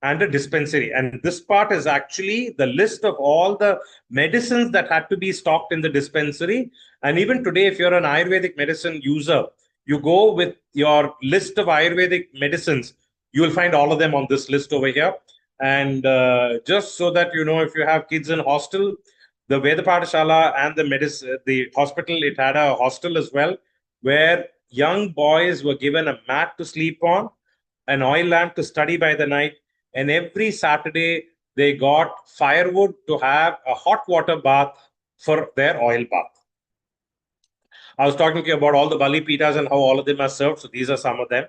and a dispensary. And this part is actually the list of all the medicines that had to be stocked in the dispensary. And even today, if you're an Ayurvedic medicine user, you go with your list of Ayurvedic medicines, you will find all of them on this list over here. And just so that you know, if you have kids in hostel, the Veda Pathashala and the hospital, it had a hostel as well, where young boys were given a mat to sleep on, an oil lamp to study by the night, and every Saturday they got firewood to have a hot water bath for their oil bath. I was talking to you about all the Bali Pitas and how all of them are served. So these are some of them.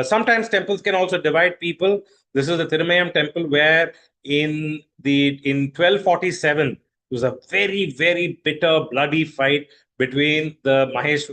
Sometimes temples can also divide people. This is the Thirumayam temple, where in 1247 there was a very, very bitter, bloody fight between the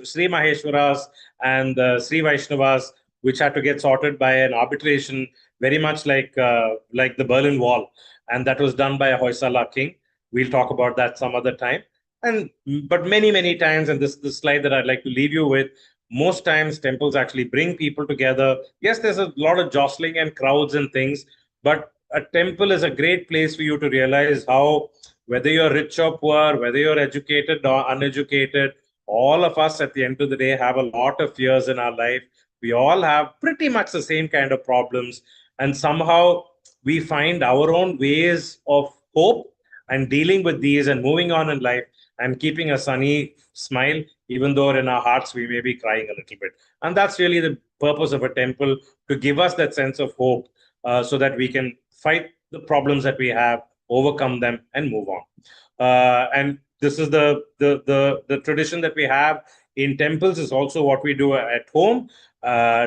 Sri Maheshwaras and the Sri Vaishnavas, which had to get sorted by an arbitration, very much like the Berlin Wall, and that was done by a Hoysala king. We'll talk about that some other time. But many times, and this is the slide that I'd like to leave you with, most times temples actually bring people together. Yes, there's a lot of jostling and crowds and things, but a temple is a great place for you to realize how, whether you're rich or poor, whether you're educated or uneducated, all of us at the end of the day have a lot of fears in our life. We all have pretty much the same kind of problems, and somehow we find our own ways of hope and dealing with these and moving on in life and keeping a sunny smile, even though in our hearts we may be crying a little bit. And that's really the purpose of a temple, to give us that sense of hope, so that we can fight the problems that we have, overcome them, and move on. And this is the tradition that we have in temples, is also what we do at home.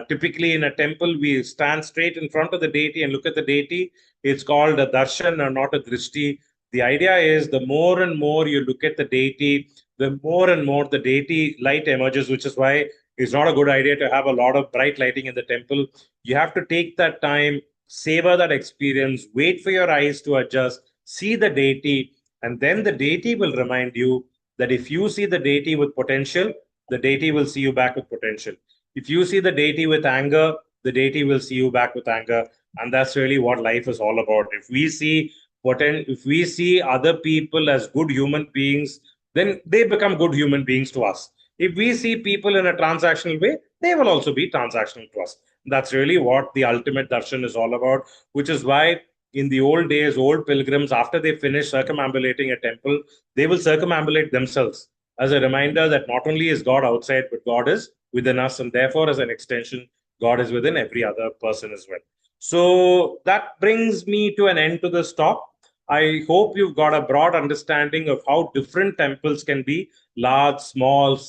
Typically in a temple, we stand straight in front of the deity and look at the deity. It's called a darshan or not a drishti. The idea is, the more and more you look at the deity, the more and more the deity light emerges, which is why it's not a good idea to have a lot of bright lighting in the temple. You have to take that time, savor that experience, wait for your eyes to adjust, see the deity, and then the deity will remind you that if you see the deity with potential, the deity will see you back with potential. If you see the deity with anger, the deity will see you back with anger. And that's really what life is all about. If we see other people as good human beings, then they become good human beings to us. If we see people in a transactional way, they will also be transactional to us. That's really what the ultimate darshan is all about, which is why in the old days, old pilgrims, after they finish circumambulating a temple, they will circumambulate themselves as a reminder that not only is God outside, but God is within us. And therefore, as an extension, God is within every other person as well. So that brings me to an end to this talk. I hope you've got a broad understanding of how different temples can be: large, small,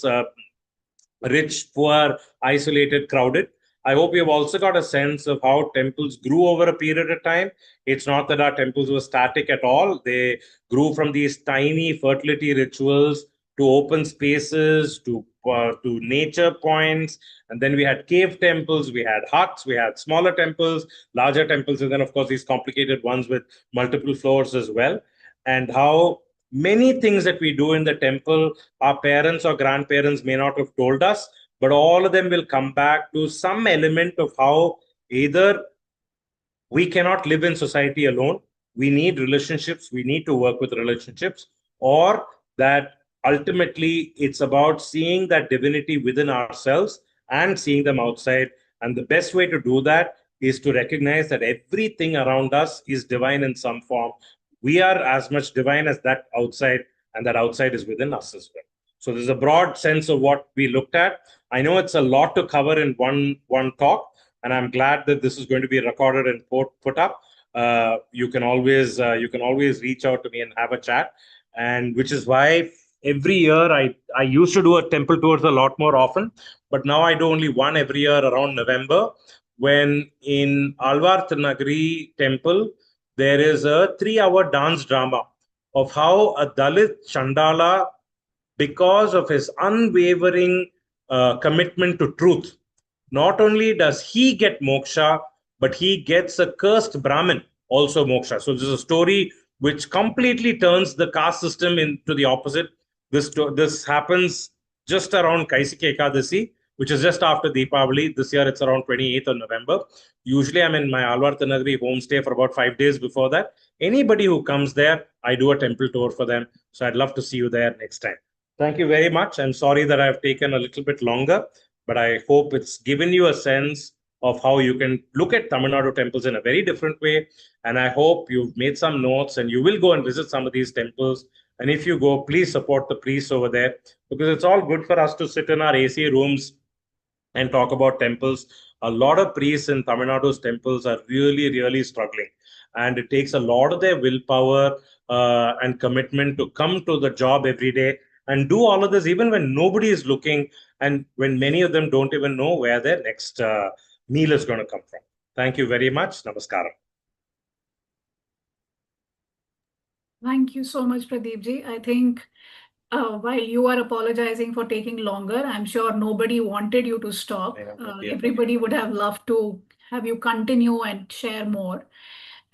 rich, poor, isolated, crowded. I hope you've also got a sense of how temples grew over a period of time. It's not that our temples were static at all. They grew from these tiny fertility rituals to open spaces to nature points. And then we had cave temples, we had huts, we had smaller temples, larger temples, and then, of course, these complicated ones with multiple floors as well. And how many things that we do in the temple, our parents or grandparents may not have told us, but all of them will come back to some element of how either we cannot live in society alone, we need relationships, we need to work with relationships, or that ultimately it's about seeing that divinity within ourselves and seeing them outside. And the best way to do that is to recognize that everything around us is divine in some form. We are as much divine as that outside, and that outside is within us as well. So there's a broad sense of what we looked at. I know it's a lot to cover in one talk, and I'm glad that this is going to be recorded and put up. You can always reach out to me and have a chat, and which is why every year I used to do a temple tours a lot more often, but now I do only one every year around November, when in Alvar Nagari temple there is a 3-hour dance drama of how a Dalit Chandala, because of his unwavering commitment to truth, not only does he get moksha, but he gets a cursed Brahmin also moksha. So this is a story which completely turns the caste system into the opposite. This happens just around Kaisiki Ekadasi, which is just after Deepavali. This year it's around 28th of November. Usually I'm in my Alvar Nagari homestay for about 5 days before that. Anybody who comes there, I do a temple tour for them. So I'd love to see you there next time. Thank you very much. I'm sorry that I've taken a little bit longer, but I hope it's given you a sense of how you can look at Tamil Nadu temples in a very different way. And I hope you've made some notes and you will go and visit some of these temples. And if you go, please support the priests over there, because it's all good for us to sit in our AC rooms and talk about temples. A lot of priests in Tamil Nadu's temples are really, really struggling. And it takes a lot of their willpower and commitment to come to the job every day and do all of this, even when nobody is looking, and when many of them don't even know where their next meal is going to come from. Thank you very much. Namaskaram. Thank you so much, Pradeep ji. I think while you are apologizing for taking longer, I'm sure nobody wanted you to stop. Everybody would have loved to have you continue and share more.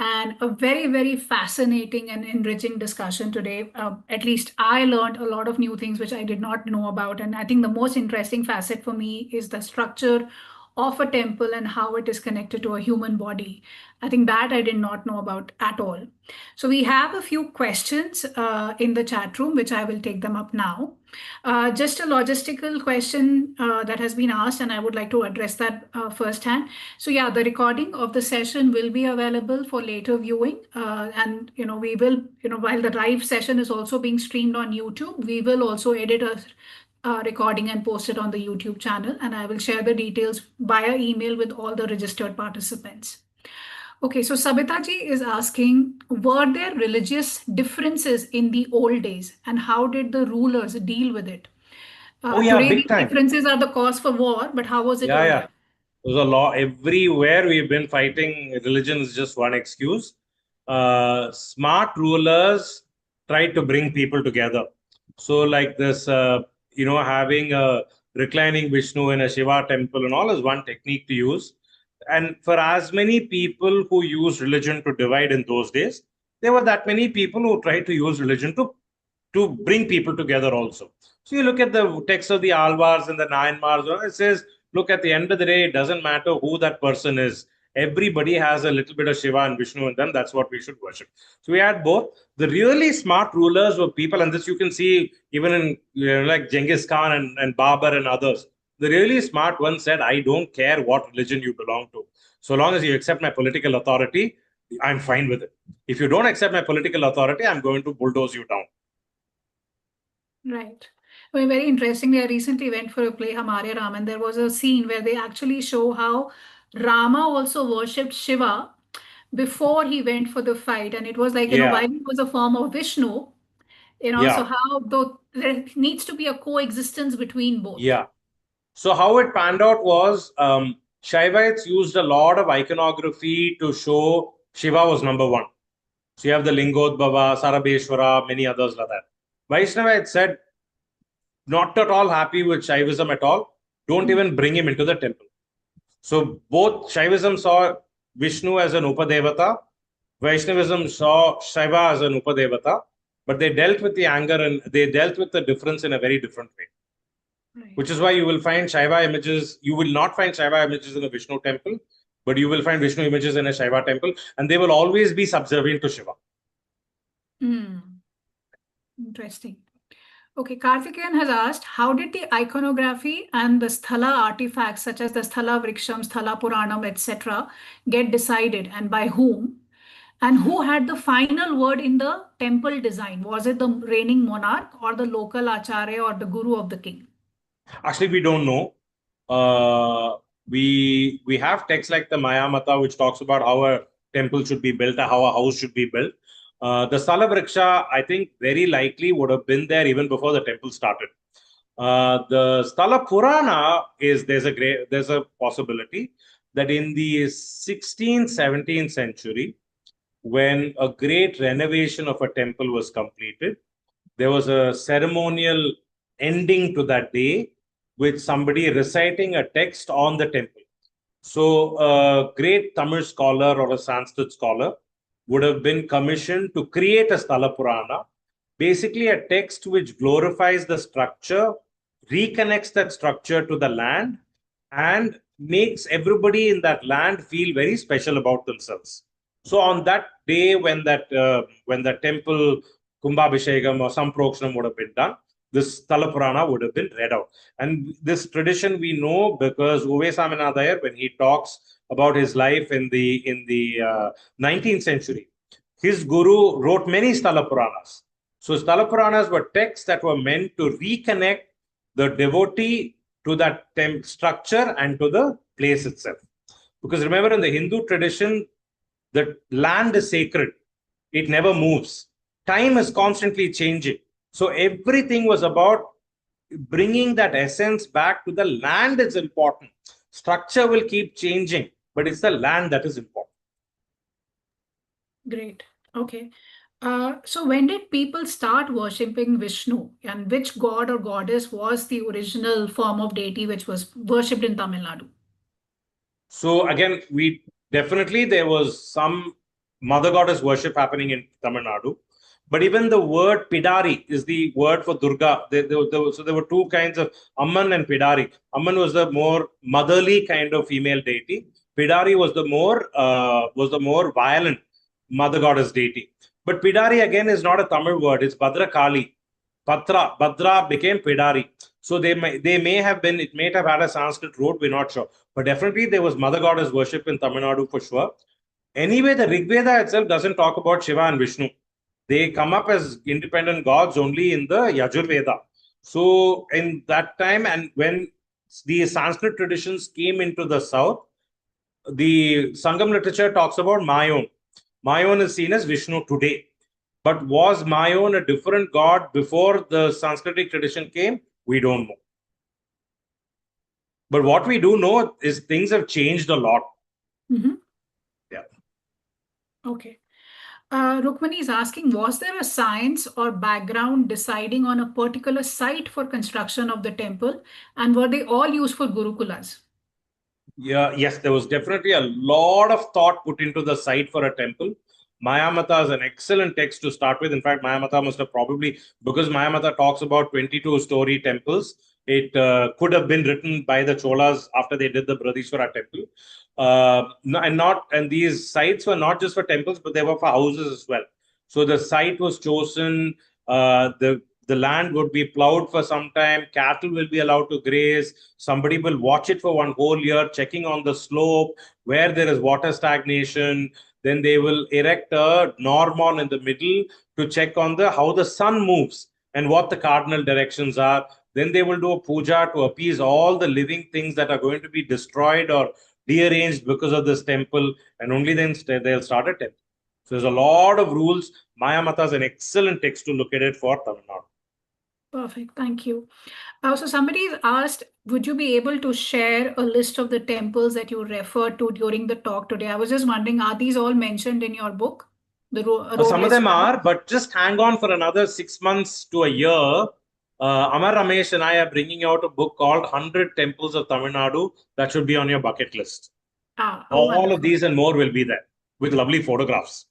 And a very, very fascinating and enriching discussion today. At least I learned a lot of new things which I did not know about. And I think the most interesting facet for me is the structure of a temple and how it is connected to a human body. I think that I did not know about at all. So we have a few questions in the chat room, which I will take them up now. Just a logistical question that has been asked, and I would like to address that firsthand. So yeah, the recording of the session will be available for later viewing. And, we will, while the live session is also being streamed on YouTube, we will also edit a recording and post it on the YouTube channel. And I will share the details via email with all the registered participants. Okay, so Sabita ji is asking, were there religious differences in the old days and how did the rulers deal with it? Today, big these time. differences are the cause for war, but how was it earlier? There's a law everywhere we've been fighting. Religion is just one excuse. Smart rulers tried to bring people together. So like this, having a reclining Vishnu in a Shiva temple and all is one technique to use. And for as many people who used religion to divide in those days, there were that many people who tried to use religion to bring people together also. So you look at the text of the Alvars and the Nayanmars, it says, look, at the end of the day, it doesn't matter who that person is. Everybody has a little bit of Shiva and Vishnu in them. That's what we should worship. So we had both. The really smart rulers were people, and this you can see even in like Genghis Khan and Babur and others. The really smart one said, I don't care what religion you belong to. So long as you accept my political authority, I'm fine with it. If you don't accept my political authority, I'm going to bulldoze you down. Right. Well, very interestingly, I recently went for a play, Hamare Ram, and there was a scene where they actually show how Rama also worshipped Shiva, before he went for the fight, and it was like, Yeah. while he was a form of Vishnu, Yeah. so how though there needs to be a coexistence between both. Yeah. So how it panned out was Shaivites used a lot of iconography to show Shiva was number one. So you have the Lingodbhava, Sarabeshwara, many others like that. Vaishnava said, not at all happy with Shaivism at all. Don't even bring him into the temple. So both Shaivism saw Vishnu as an Upadevata, Vaishnavism saw Shiva as an Upadevata, but they dealt with the anger and they dealt with the difference in a very different way. Right. Which is why you will find Shiva images, you will not find Shiva images in a Vishnu temple, but you will find Vishnu images in a Shiva temple, and they will always be subservient to Shiva. Interesting. Okay, Karthikeyan has asked, how did the iconography and the sthala artifacts such as the sthala vriksham, sthala puranam, etc. get decided, and by whom? And who had the final word in the temple design? Was it the reigning monarch or the local acharya or the guru of the king? Actually, we don't know. We have texts like the Maya Mata, which talks about how a temple should be built, how a house should be built. The Sthala Vriksha, I think, very likely would have been there even before the temple started. The Sthala Purana there's a possibility that in the 16th, 17th century, when a great renovation of a temple was completed, there was a ceremonial ending to that day with somebody reciting a text on the temple. So a great Tamil scholar or a Sanskrit scholar would have been commissioned to create a Sthala Purana, basically a text which glorifies the structure, reconnects that structure to the land, and makes everybody in that land feel very special about themselves. So on that day, when the temple Kumbhabhishekam or some prokshanam would have been done, this Sthala Purana would have been read out. And this tradition we know because Uve Saminadayar, when he talks about his life in the 19th century, his guru wrote many Sthala Puranas. So Sthala Puranas were texts that were meant to reconnect the devotee to that structure and to the place itself. Because remember, in the Hindu tradition, the land is sacred. It never moves. Time is constantly changing. So everything was about bringing that essence back to the land is important. Structure will keep changing, but it's the land that is important. Great. Okay. So when did people start worshipping Vishnu, and which god or goddess was the original form of deity which was worshipped in Tamil Nadu? So again, there was some mother goddess worship happening in Tamil Nadu. But even the word Pidari is the word for Durga. So there were two kinds of Amman and Pidari. Amman was the more motherly kind of female deity. Pidari was the more violent mother goddess deity. But Pidari again is not a Tamil word. It's Bhadra Kali. Bhadra became Pidari. So they may have been, it may have had a Sanskrit root, we're not sure. But definitely there was mother goddess worship in Tamil Nadu for sure. Anyway, the Rig Veda itself doesn't talk about Shiva and Vishnu. They come up as independent gods only in the Yajur Veda. So in that time, and when the Sanskrit traditions came into the south, the Sangam literature talks about Mayon. Mayon is seen as Vishnu today. But was Mayon a different god before the Sanskritic tradition came? We don't know. But what we do know is things have changed a lot. Yeah. Okay. Rukmani is asking, was there a science or background deciding on a particular site for construction of the temple, and were they all used for Gurukulas? Yeah, yes, there was definitely a lot of thought put into the site for a temple. Mayamata is an excellent text to start with. In fact, Mayamata must have probably, because Mayamata talks about 22-story temples, it could have been written by the Cholas after they did the Bradishwara temple. And these sites were not just for temples, but they were for houses as well. So the site was chosen, the land would be plowed for some time, cattle will be allowed to graze, somebody will watch it for one whole year, checking on the slope, where there is water stagnation. Then they will erect a normon in the middle to check on how the sun moves and what the cardinal directions are. Then they will do a puja to appease all the living things that are going to be destroyed or rearranged because of this temple, and only then they'll start a temple. So there's a lot of rules. Maya Mata is an excellent text to look at it for Tamil Nadu. Perfect. Thank you. So somebody's asked, would you be able to share a list of the temples that you referred to during the talk today? I was just wondering, are these all mentioned in your book? The road Some of less them traveled? are, but just hang on for another 6 months to a year. Amar Ramesh and I are bringing out a book called 100 Temples of Tamil Nadu. That should be on your bucket list. Oh, All of wonderful. these and more will be there with lovely photographs.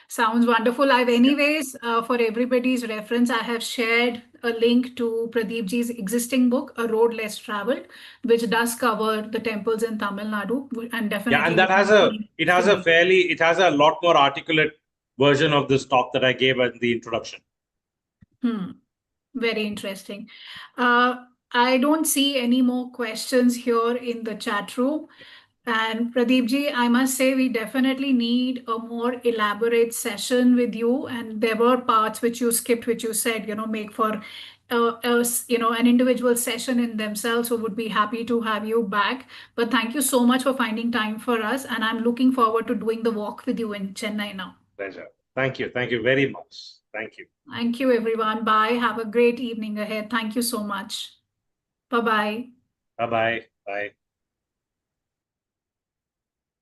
Sounds wonderful. I've anyways, for everybody's reference, I have shared a link to Pradeep ji's existing book, A Road Less Traveled, which does cover the temples in Tamil Nadu, and definitely Yeah, and that has it has a lot more articulate version of this talk that I gave in the introduction. Very interesting. I don't see any more questions here in the chat room. And Pradeep ji, I must say we definitely need a more elaborate session with you. And there were parts which you skipped, which you said, make for an individual session in themselves. So would be happy to have you back. But thank you so much for finding time for us. And I'm looking forward to doing the walk with you in Chennai now. Pleasure. Thank you. Thank you very much. Thank you. Thank you, everyone. Bye. Have a great evening ahead. Thank you so much. Bye-bye. Bye-bye. Bye.